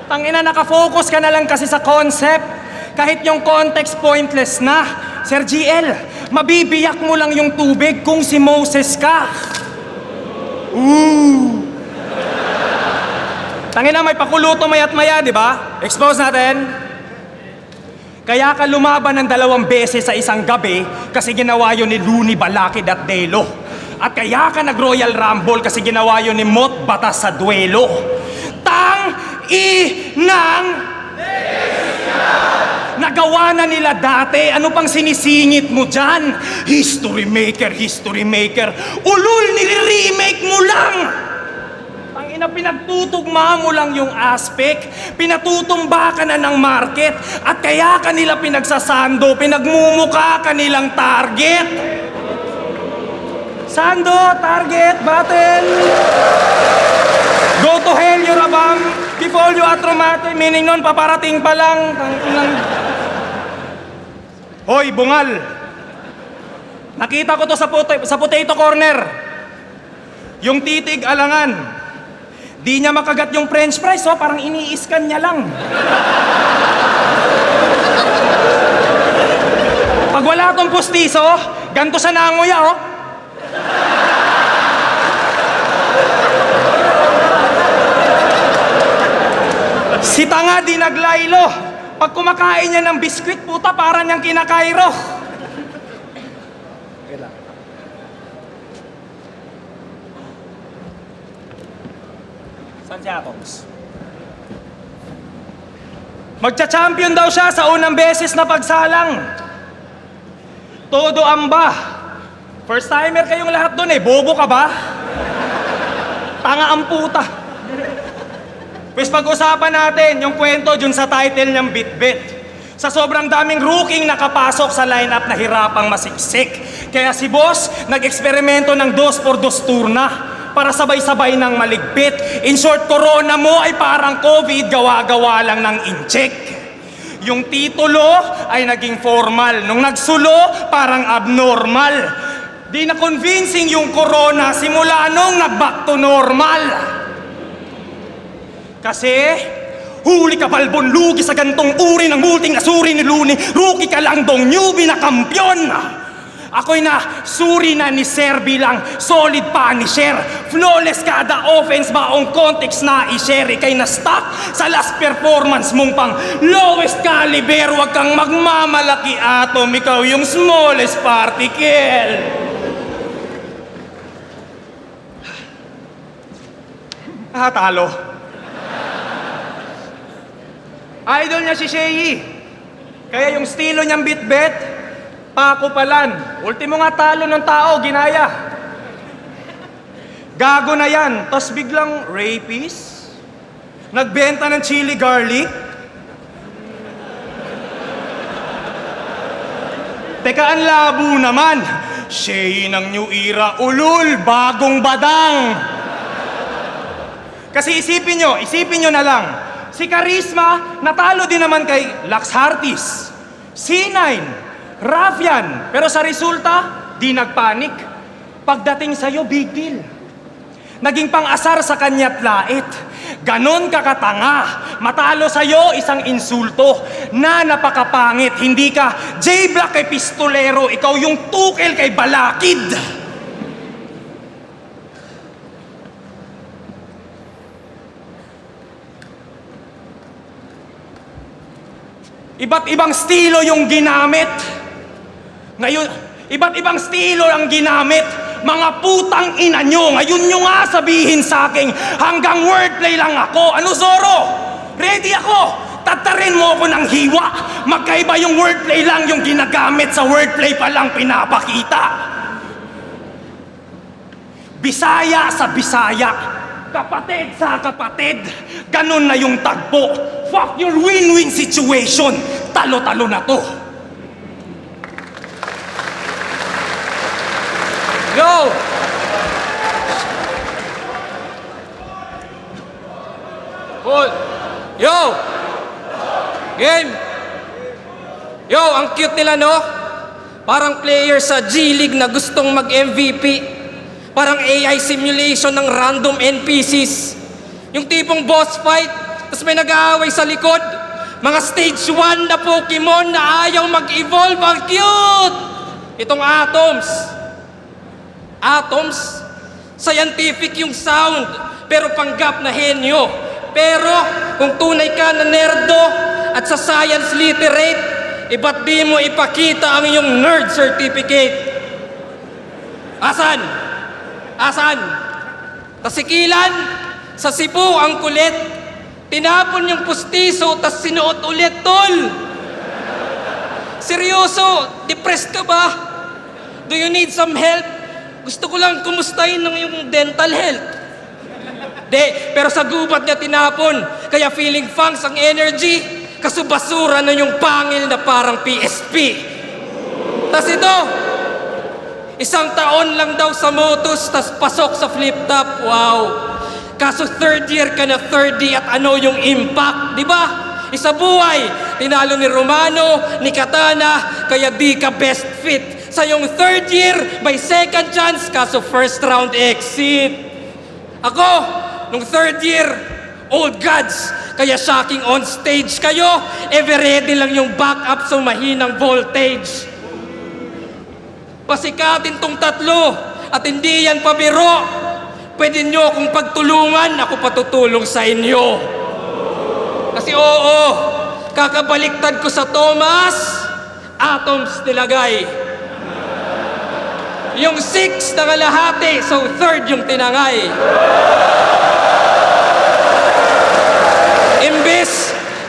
Tangina, nakafocus ka na lang kasi sa concept. Kahit yung context pointless na. Sir GL, mabibiyak mo lang yung tubig kung si Moses ka. Tangina, may pakuluto mayat maya, di ba? Expose natin. Kaya ka lumaban ng 2 beses sa isang gabi kasi ginawa yun ni Looney, Balakid at Delo. At kaya ka nag-Royal Rumble kasi ginawa yun ni Mot Batas sa duelo. Tang-i-nang nagawa na nila dati. Ano pang sinisingit mo dyan? History maker. Ulul, nire-remake mo lang! Tangina, pinagtutugma mo lang yung aspect. Pinatutumba ka na ng market. At kaya kanila pinagsasando, pinagmumuka kanilang target. Sando, target, battle. Go to hell, Yorabam. Before you are traumatic, meaning nun, paparating pa lang. Hoy, bungal. Nakita ko to sa potato corner. Yung titig alangan. Di niya makagat yung french fries, oh, parang ini-scan niya lang. Pag wala tong pustiso, ganto sa nanguya, oh. Si tanga di naglaylo. Pag kumakain niya ng biskwit, puta, para niyang kinakairo. Saan si Atoms? Magcha-champion daw siya sa unang beses na pagsalang. Todo amba. First timer kayong lahat doon eh. Bobo ka ba? Tanga ang puta. Pues pag-usapan natin yung kwento dun sa title niyang Bitbit. Sa sobrang daming rookie nakapasok sa lineup na hirapang masiksik. Kaya si boss nag-eksperimento ng 2x2 tour na para sabay-sabay ng maligpit. In short, corona mo ay parang COVID, gawa-gawa lang ng incheck. Yung titulo ay naging formal. Nung nagsulo, parang abnormal. Di na convincing yung corona simula nung nag-back to normal. Kasi, huli ka balbon, lugi sa gantong uri ng multing nasuri ni Looney. Rookie ka lang dong newbie na kampyon. Ako'y na suri na ni Sir bilang solid punisher. Flawless kada offense, baong context na i-share. Ika'y na-stuck sa last performance mong pang lowest caliber. Huwag kang magmamalaki atom, ikaw yung smallest particle. Talo. Idol niya si Shei. Kaya yung estilo niyang bitbit, Paco Palan. Ultimo nga talo ng tao, ginaya. Gago na yan. Tapos biglang rapist? Nagbenta ng chili garlic? Teka, ang labo naman. Shey ng New Era, ulul, bagong badang. Kasi isipin nyo na lang. Si Charisma, natalo din naman kay Lax Hartis. C9, Rafian. Pero sa resulta, di nagpanik. Pagdating sa'yo, big deal. Naging pang-asar sa kanya't lait. Ganon kakatanga. Matalo sa'yo, isang insulto na napakapangit. Hindi ka J-Black kay Pistolero, ikaw yung Tukel kay Balakid. Iba't ibang estilo yung ginamit. Ngayon, iba't ibang estilo ang ginamit. Mga putang ina nyo, ngayon nyo nga sabihin sa akin, hanggang wordplay lang ako. Ano, Zoro? Ready ako. Tatarin mo ako ng hiwa. Magkaiba yung wordplay lang, yung ginagamit sa wordplay pa lang pinapakita. Bisaya sa Bisaya. Kapatid sa kapatid. Ganun na yung tagpo. Fuck your win-win situation. Talo-talo na to. Go! Cool. Yo! Game! Yo, ang cute nila, no? Parang player sa G-League na gustong mag-MVP. Parang AI simulation ng random NPCs. Yung tipong boss fight, tapos may nag-aaway sa likod. Mga stage 1 na Pokemon na ayaw mag-evolve. Ang cute! Itong Atoms, scientific yung sound, pero panggap na henyo. Pero kung tunay ka na nerdo at sa science literate, ba't di mo ipakita ang iyong nerd certificate? Asan? Tasikilan, sa Cebu ang kulit. Tinapon yung pustiso, tas sinuot ulit, tol. Seryoso, depressed ka ba? Do you need some help? Gusto ko lang kumustahin ng yung dental health. Pero sa gubat niya tinapon, kaya feeling funks ang energy, kaso basura na yung pangil na parang PSP. Tas ito, 1 taon lang daw sa Motus, tas pasok sa flip-top, wow. Kaso 3rd year ka na 3D at ano yung impact, di ba? Isa buhay, tinalo ni Romano, ni Katana, kaya di ka best fit. Sa yung 3rd year, may 2nd chance, kaso 1st round exit. Ako, nung 3rd year, old gods, kaya shocking on stage kayo, ever ready lang yung backup sa mahinang voltage. Pasikatin tong tatlo, at hindi yan pabiro. Pwede nyo akong pagtulungan, ako patutulong sa inyo. Kasi oo, kakabaliktad ko sa Thomas, Atoms nilagay. Yung 6 na kalahati, so 3rd yung tinangay.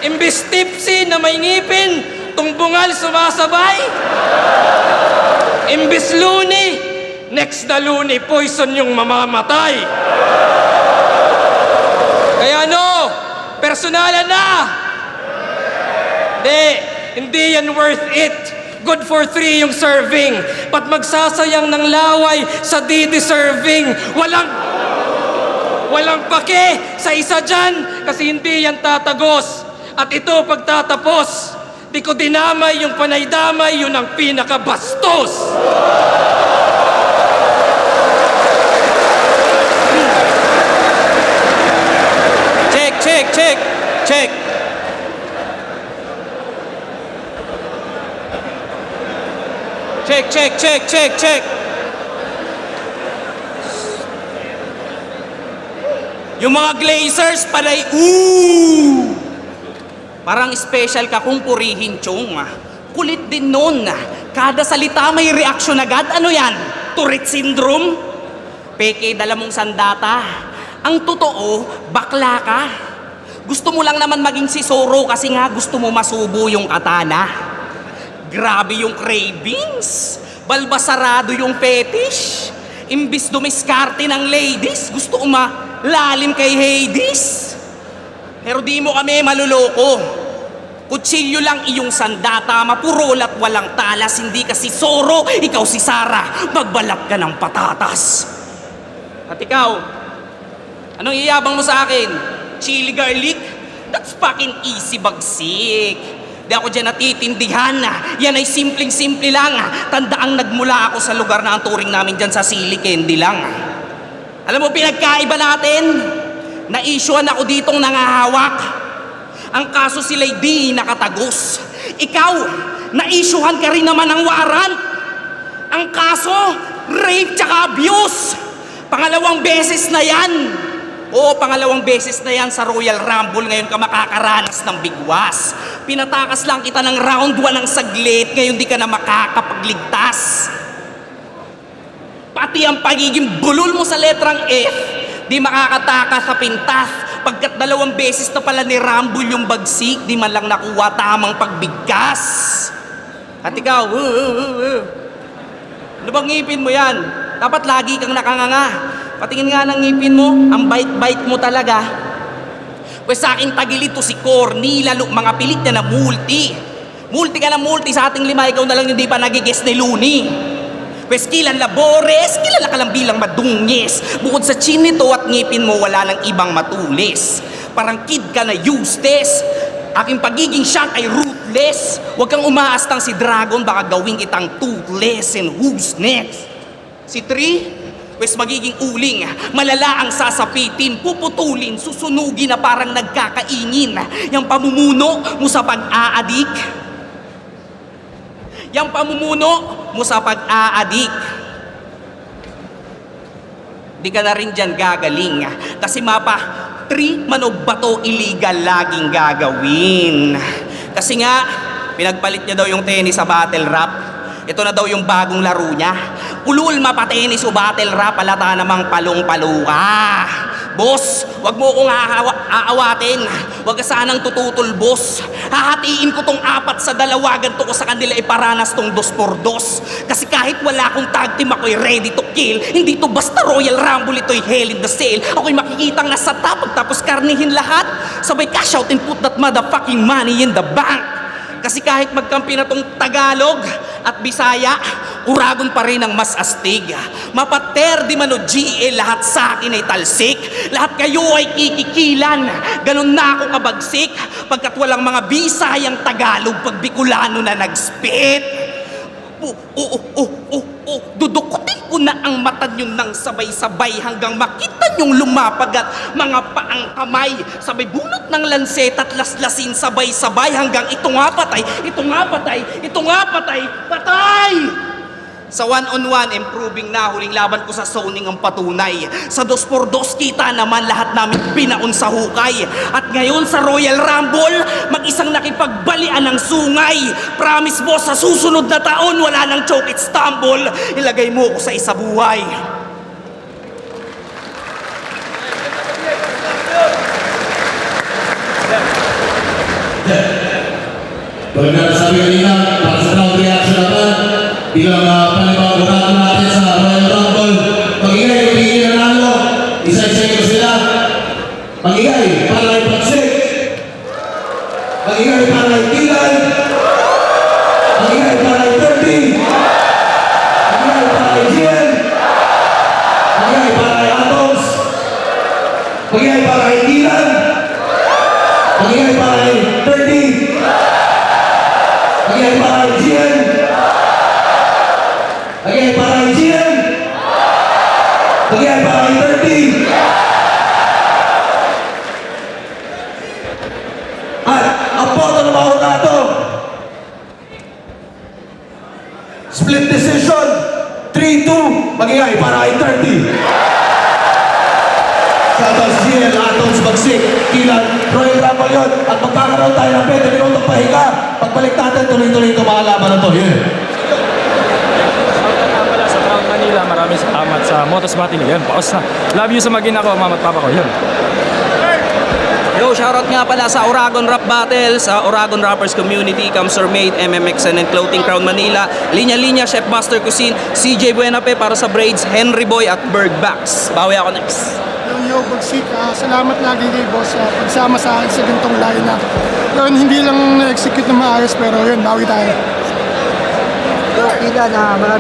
Imbis tipsy na may ngipin, tumbungal sumasabay. Imbis luni, next na luni, poison yung mamamatay. Kaya personalan na. Hindi yan worth it. Good for 3 yung serving. Pat magsasayang ng laway sa di-deserving. Walang pake sa isa dyan kasi hindi yan tatagos. At ito pagtatapos, di ko dinamay yung panay-damay, yun ang pinakabastos. Check. Check. Yung mga glazers, palay, ooh! Parang special ka kung purihin, Chong. Kulit din nun. Kada salita may reaksyon agad. Ano yan? Tourette syndrome? Peke, dala mong sandata. Ang totoo, bakla ka. Gusto mo lang naman maging si Zoro kasi nga gusto mo masubo yung katana. Grabe yung cravings. Balbasarado yung fetish. Imbis dumiskarte ng ladies, gusto umalalim kay Hades. Pero di mo kami maluloko. Kutsilyo lang iyong sandata, mapurol at walang talas. Hindi ka si Zorro, ikaw si Sarah. Magbalat ka ng patatas. At ikaw, anong iyabang mo sa akin? Chili garlic? That's fucking easy bagsik. Di ako dyan natitindihan. Yan ay simpleng-simple lang. Tandaang nagmula ako sa lugar na ang turing namin dyan sa Sili Candy lang. Alam mo, pinagkaiba natin. Na-issuean ako ditong nangahawak. Ang kaso sila'y di nakatagos. Ikaw, na-issuean ka rin naman ng warrant. Ang kaso, rape tsaka abuse. Pangalawang beses na yan. Oo, pangalawang beses na yan sa Royal Rumble. Ngayon ka makakaranas ng bigwas. Pinatakas lang kita ng round 1 ng saglit. Ngayon di ka na makakapagligtas. Pati ang pagiging bulol mo sa letrang F, di makakatakas sa pintas. Pagkat 2 beses na pala ni Rumble yung bagsik, di man lang nakuha tamang pagbigkas. At ikaw, ano bang ngipin mo yan? Dapat lagi kang nakanganga. Patingin nga ng ngipin mo, ang bite-bite mo talaga. Pues sa akin tagilid to si Corny, lalo mga pilit na multi. Multi ka na multi sa ating 5, ikaw na lang hindi pa nagigess ni Looney. Pues kilan labores, kilala ka lang bilang madungis. Bukod sa chin nito at ngipin mo, wala nang ibang matulis. Parang kid ka na useless. Aking pagiging shank ay ruthless. Huwag kang umaastang si Dragon, baka gawin kitang toothless. And who's next? Si Tree? Pues magiging uling. Malala ang sasapitin, puputulin, susunugin na parang nagkakaingin. Yang pamumuno mo sa pag-aadik. Yang pamumuno mo sa pag-aadik. Di ka na rin dyan gagaling. Kasi mapa, 3 manog bato illegal laging gagawin. Kasi nga, pinagpalit niya daw yung tennis sa battle rap. Ito na daw yung bagong laro niya. Ulul mapatenis o battle rap, alata namang palong-palo ka. Boss, wag mo akong aawatin. Wag ka sanang tututol, boss. Hahatiin ko tong 4 sa 2. Ganto ko sa kanila iparanas tong 2x2. Kasi kahit wala akong tag team, ako'y ready to kill. Hindi to basta Royal Rumble, ito'y hell in the cell. Ako'y makikitang nasa top, tapos karnihin lahat. Sabay cash out and put that motherfucking money in the bank. Kasi kahit magkampi na tong Tagalog at Bisaya, Uragon pa rin ang mas astig. Mapater di man o GL, lahat sa akin ay talsik. Lahat kayo ay kikikilan. Ganon na ako kabagsik. Pagkat walang mga Bisayang Tagalog, pag Bicolano na nag-spit. Dudukutin ko na ang mata nyo ng sabay-sabay hanggang makita nyong lumapag at mga paang kamay. Sabay bunot ng lanset at laslasin sabay-sabay hanggang ito nga patay, ito nga patay, ito nga patay, patay! Sa 1-on-1, improving na, huling laban ko sa zoning ang patunay. Sa 2x2, kita naman lahat namin binaon sa hukay. At ngayon sa Royal Rumble, mag-isang nakipagbalian ng sungay. Promise mo, sa susunod na taon, wala nang choke it stumble. Ilagay mo ko sa isa buhay. Pag nasabi kanina, para sa crowd reaction naman, bilang panibagurato natin sa Royal Rumble, magigay kung hindi nanalo, isa-isa ko sila. Magigay para kay Pagsik, magigay para kay Dylan, magigay para kay 30, magigay para kay Gian, magigay para kay Atos, magigay para kay Dylan, magigay para kay 30, magigay para kay Gian, magigay para kay Gian, magigay para kay 30. At ang boto ng mga hurado, split decision, 3-2, magigay para kay 30. Santos, Gian, Atos, Bagsik, Kilan, Royal Rumble yun. At magkakaroon tayo ng 20 minutong pahinga. Pagbalik natin, tuloy-tuloy ito mga laban na to. Yeah. Sa Crown Manila, maraming salamat sa Motos Battle. Yan, paos na. Love you sa magina ko, mama at papa ko. Yan. Yo, shoutout nga pala sa Oragon Rap Battle, sa Oragon Rappers Community, Camsor Made, MMXN and Clothing Crown Manila, Linya Linya, Chef Master Cuisine, CJ Buenape para sa braids, Henry Boy at Bergbacks. Bawi ako next. Yo, Bagsik, salamat lagi kay boss sa pagsama sa akin sa ganitong lineup. Yun, hindi lang na-execute na maayos pero yun, bawi tayo. Yo, Kilan,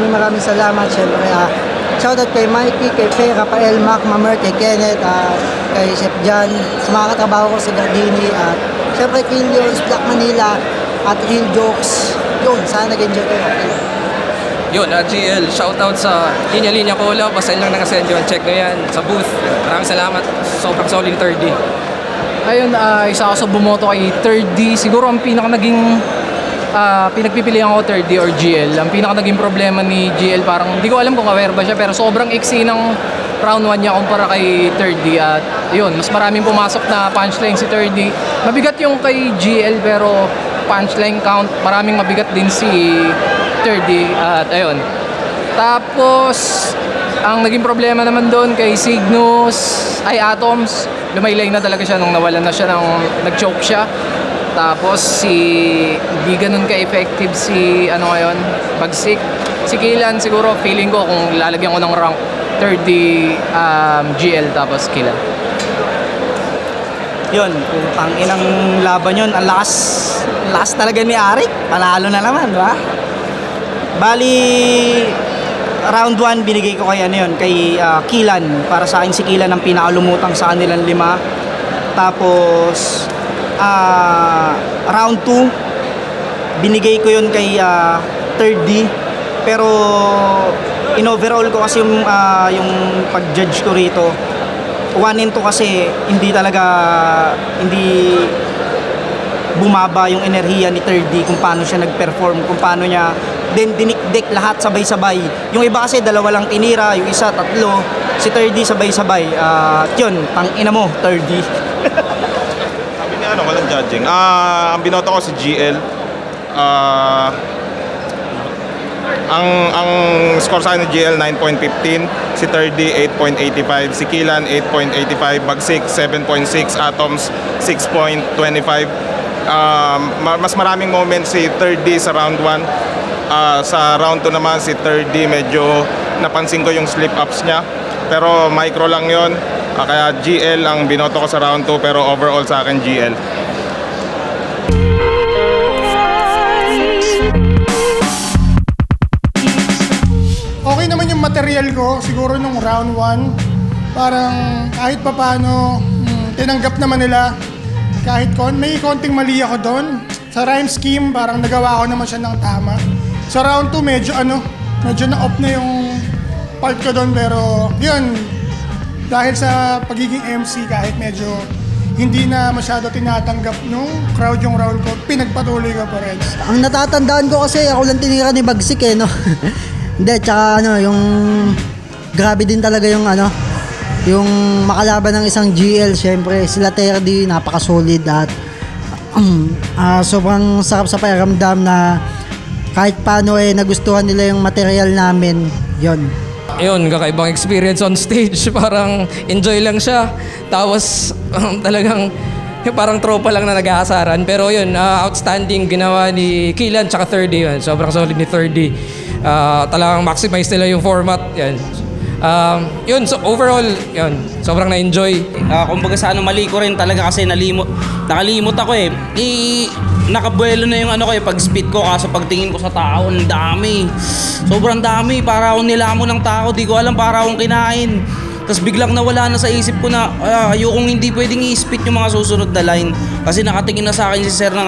maraming salamat. Siyempre, shoutout kay Mikey, kay Faye, Rafael, Mac, Mamer, kay Kenneth, kay Chef John, sa mga katrabaho ko sa Gardini, at siyempre kay Leons, Black Manila, at Real Jokes. Yun, sana nag-enjoy kayo. Yun, GL, shoutout sa linya-linya Cola. Basta lang nakasend yun. Check nyo yan sa booth. Maraming salamat. Sobrang solid 3D. Ayun, isa ako sa bumoto kay 3D. Siguro ang pinagpipilian ko 3D or GL. Ang pinaka naging problema ni GL, parang hindi ko alam kung aware ba siya, pero sobrang iksi ng round 1 niya kumpara kay 3D. At yun, mas maraming pumasok na punchline si 3D. Mabigat yung kay GL pero punchline count, maraming mabigat din si 3D. At ayun. Tapos, ang naging problema naman doon kay Atoms, lumaylay na talaga siya nung nawalan na siya nag-choke siya. Tapos hindi ganun ka-effective si Bagsik. Si Kilan siguro feeling ko kung lalagyan ko ng rank 30 GL tapos Kilan. Yun, pang inang laban yun, ang lakas talaga ni Arik. Panalo na naman, di ba? Bali, round 1 binigay ko kay Kilan. Para sa akin si Kilan ang pinakalumutang sa kanilang 5. Tapos round 2 binigay ko yun kay 3D. Pero in overall ko kasi yung pag-judge ko rito, 1 and 2 kasi hindi bumaba yung enerhiya ni 3D kung paano siya nag-perform, kung paano niya dinikdik lahat sabay-sabay. Yung iba kasi 2 lang tinira, yung isa 3, si 3D sabay-sabay. Yun, tangina mo 3D. Sabi niya walang judging. Ang binoto ko si GL. Ang score sa akin ni GL 9.15, si 3D 8.85, si Kilan 8.85, Bagsik 7.6, Atoms 6.25. Mas maraming moments si 3D sa round 1. Sa round 2 naman si 3D medyo napansin ko yung slip-ups niya. Pero micro lang yon. Kaya GL ang binoto ko sa round 2 pero overall sa akin GL. Okay naman yung material ko, siguro nung round 1. Parang kahit papano, tinanggap naman nila. Kahit may konting mali ako doon. Sa rhyme scheme, parang nagawa ko naman siya ng tama. Sa round 2, medyo na-off na yung part ko doon. Pero yun, dahil sa pagiging MC, kahit medyo hindi na masyado tinatanggap nung crowd yung round ko, pinagpatuloy ko pa rin. Ang natatandaan ko kasi ako lang tinira ni Bagsik no. Hindi, tsaka yung grabe din talaga yung yung makalaban ng isang GL, syempre sila Terdy, napaka-solid at sobrang sarap sa pakiramdam na kahit paano nagustuhan nila yung material namin. Yun, Kakaibang experience on stage. Parang enjoy lang siya. Tapos talagang parang tropa lang na nag-aasaran. Pero yun, outstanding ginawa ni Kilan tsaka 3D. Yun. Sobrang solid ni 3D. Talagang maximize nila yung format. Yun, so overall, sobrang na-enjoy. Kumbaga sa mali ko rin talaga kasi nakalimot ako nakabuelo na yung pag-spit ko, kaso pagtingin ko sa tao, ang dami. Sobrang dami, para akong nilamon ng tao, di ko alam, para akong kinain. Tapos biglang nawala na sa isip ko na ayokong hindi pwedeng i-spit yung mga susunod na line. Kasi nakatingin na sa akin si sir ng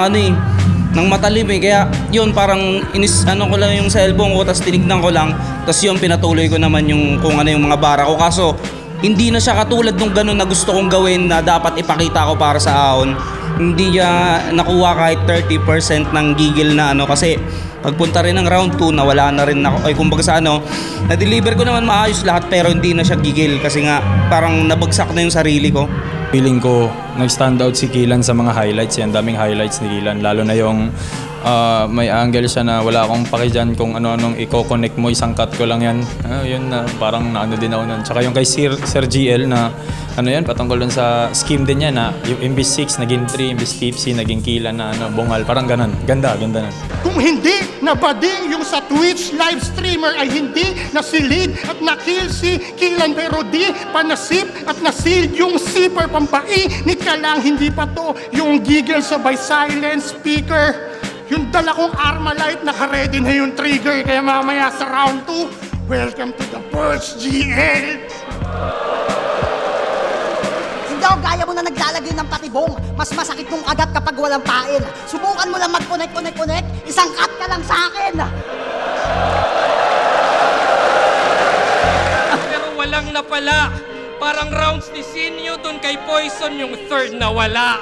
matalim Kaya yun, parang ko lang yung cellphone ko, tapos tinignan ko lang. Tapos yun, pinatuloy ko naman yung kung yung mga bara ko. Kaso hindi na siya katulad nung ganun na gusto kong gawin na dapat ipakita ko para sa ahon. Hindi niya nakuha kahit 30% ng gigil na kasi pagpunta rin ng round 2 nawala na rin ako. Kumbaga sa na-deliver ko naman maayos lahat pero hindi na siya gigil kasi nga parang nabagsak na yung sarili ko. Feeling ko, nag-stand out si Kilan sa mga highlights. Yan, daming highlights ni Kilan. Lalo na yung may angle siya na wala akong paki dyan kung ano-anong i-connect mo, isang cut ko lang yan. Yun na, parang naano din ako nun. Tsaka yung kay Sir GL na ano yan, patungkol dun sa scheme din yan na yung imbis 6, naging 3, imbis tipsy, naging kila na ano, bungal, parang ganun. Ganda na. Kung hindi nabading yung sa Twitch live streamer ay hindi nasilid at nakill si Kilan pero di panasip at nasilid yung zipper pambai ni Kalang, hindi pa to yung giggle sabay silent speaker. Yung dala kong Armalite, naka-ready na yung trigger. Kaya mamaya sa round 2, welcome to the Birch GL! Hindi ako gaya mo na naglalagay ng patibong. Mas masakit mong agat kapag walang pain. Subukan mo lang mag-connect. Isang cut ka lang sa akin. Pero walang napala. Parang rounds ni Sinyo dun kay Poison yung third na wala.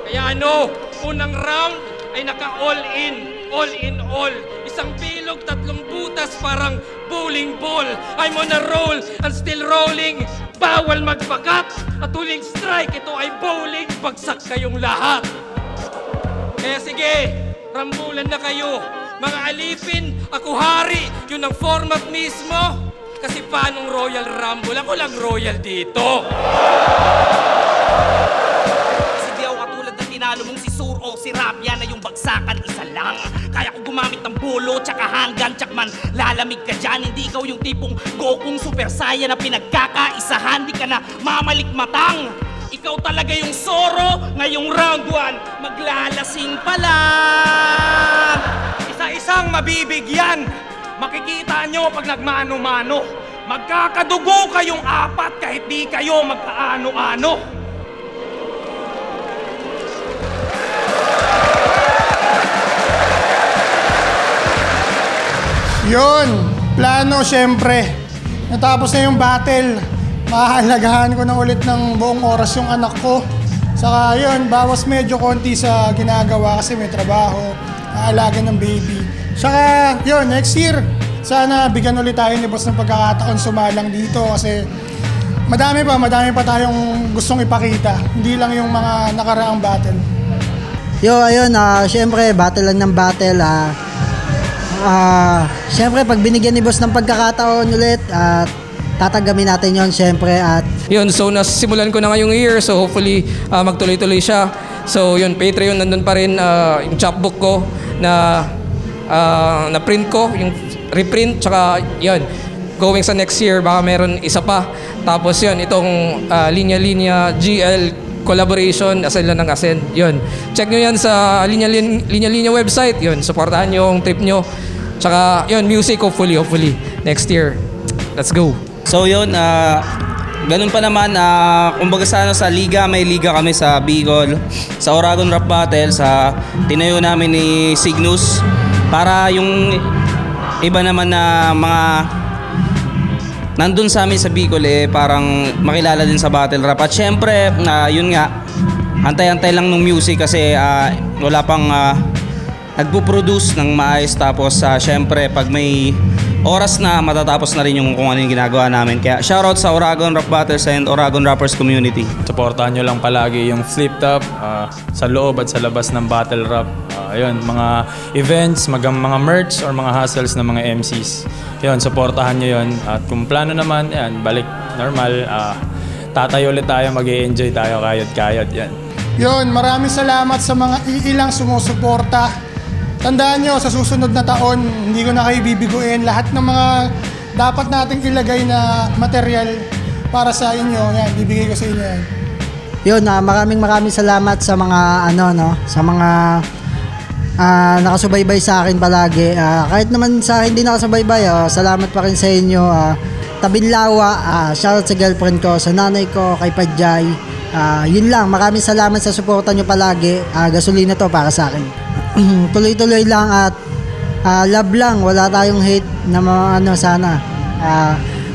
Kaya ano, unang round ay naka-all in all. Isang bilog, 3 butas, parang bowling ball. I'm on a roll and still rolling. Bawal magpakat. At huling strike, ito ay bowling. Bagsak kayong lahat. Kaya sige, rambulan na kayo. Mga alipin, ako hari. Yun ang format mismo. Kasi paanong Royal Rumble? Ako lang royal dito. Tinalo mong si Sur o si Rapia na yung bagsakan isa lang. Kaya ko gumamit ng bolo tsaka handgun tsak man lalamig ka dyan. Hindi ikaw yung tipong Gokung Super Saiyan na pinagkakaisahan. Di ka na mamalikmatang. Ikaw talaga yung Zoro ngayong round 1. Maglalasing pala. Isa-isang mabibigyan. Makikita nyo pag nagmano-mano. Magkakadugo kayong 4 kahit di kayo magkaano-ano. Yun, plano syempre. Natapos na yung battle. Mahalagahan ko na ulit ng buong oras yung anak ko. Saka yun, bawas medyo konti sa ginagawa kasi may trabaho, aalaga ng baby. Saka yun, next year, sana bigyan ulit tayo ni boss ng pagkakataon sumalang dito kasi madami pa tayong gustong ipakita. Hindi lang yung mga nakaraang battle. Ayun, syempre, battle lang ng battle. Syempre, pag binigyan ni boss ng pagkakataon ulit, tatagamin natin yon syempre. At Yun, so nasimulan ko na ngayong year, so hopefully magtuloy-tuloy siya. So yun, Patreon nandun pa rin, yung chapbook ko na print ko, yung reprint, tsaka yun, going sa next year, baka meron isa pa. Tapos yun, itong Linya GL collaboration, Ascend lang ng Ascend. Yun, check nyo yan sa Linya website. Yun, supportahan nyo yung trip nyo. Tsaka yun, music hopefully next year. Let's go. So yun, ganun pa naman, kumbaga sa liga, may liga kami sa Bicol, sa Oragon Rap Battle, sa tinayo namin ni Cygnus, para yung iba naman na mga nandun sa amin sa Bicol parang makilala din sa battle rap. At syempre, yun nga, antay-antay lang ng music kasi wala pang nagpo-produce ng maayos. Tapos syempre, pag may oras na, matatapos na rin yung kung ano yung ginagawa namin. Kaya shoutout sa Oragon Rap Battles and Oragon Rappers community. Supportahan nyo lang palagi yung Flip Top sa loob at sa labas ng battle rap. Ayun, mga events, mga merch or mga hassles ng mga MCs. Yun, supportahan nyo yun. At kung plano naman, yan, balik normal. Tatayo ulit tayo, mag-i-enjoy tayo, kayod-kayod. Yan. Yun, maraming salamat sa mga iilang sumusuporta. Tandaan nyo, sa susunod na taon, hindi ko na kayo bibiguin. Lahat ng mga dapat nating ilagay na material para sa inyo, yan, bibigay ko sa inyo yan. yun, maraming salamat sa mga sa mga nakasubaybay sa akin palagi. Kahit naman sa hindi nakasubaybay, salamat pa rin sa inyo. Tabinlawa, shoutout sa girlfriend ko, sa nanay ko, kay Padjay. Yun lang, maraming salamat sa suporta nyo palagi. Gasolina to para sa akin. Tuloy-tuloy lang at love lang, wala tayong hate na mga sana.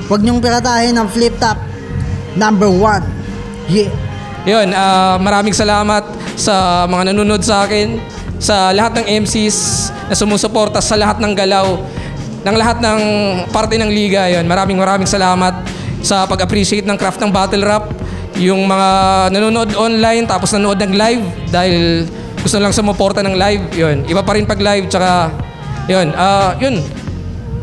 Huwag nyong piratahin ang Flip Top number 1. Yeah. Yun, maraming salamat sa mga nanonood sa akin, sa lahat ng MCs na sumusuporta sa lahat ng galaw, ng lahat ng parte ng liga. Yun, maraming salamat sa pag-appreciate ng craft ng battle rap. Yung mga nanonood online tapos nanonood ng live dahil gusto lang sumuporta ng live, yun. Iba pa rin pag live, tsaka, yun. Yun.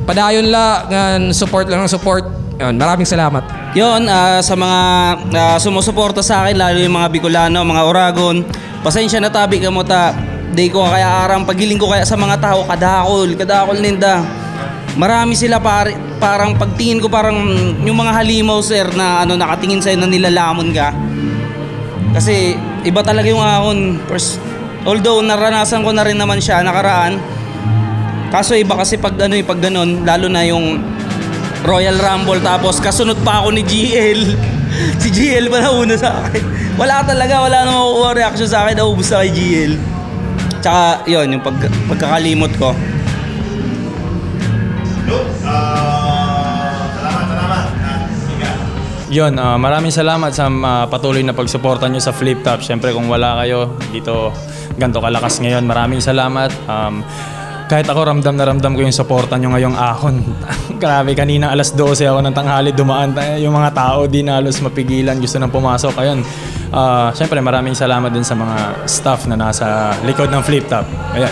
Padayon lang, support lang ng support. Yun, maraming salamat. Yon, sa mga sumusuporta sa akin, lalo yung mga Bicolano, mga Oragon, pasensya na tabi ka mo ta. Day ko kaya arang pagiling ko kaya sa mga tao, kadakol ninda. Marami sila parang pagtingin ko parang yung mga halimaw sir na nakatingin sa'yo na nilalamon ka. Kasi iba talaga yung ahon. Although naranasan ko na rin naman siya nakaraan. Kaso iba kasi pag ganun, lalo na yung Royal Rumble tapos kasunod pa ako ni GL. Si GL pa nauna sa akin. Wala na makukuha reaction sa akin, naubos na kay GL. Tsaka yun, yung pagkakalimot ko. Yun, maraming salamat sa patuloy na pagsuporta nyo sa Flip Top. Siyempre kung wala kayo dito ganito kalakas ngayon, maraming salamat. Kahit ako ramdam na ramdam ko yung suporta nyo ngayong ahon. Grabe, kanina alas 12 ako ng tanghali dumaan. Yung mga tao di na halos mapigilan, gusto nang pumasok. Ayun, siyempre maraming salamat din sa mga staff na nasa likod ng Flip Top. Ayan.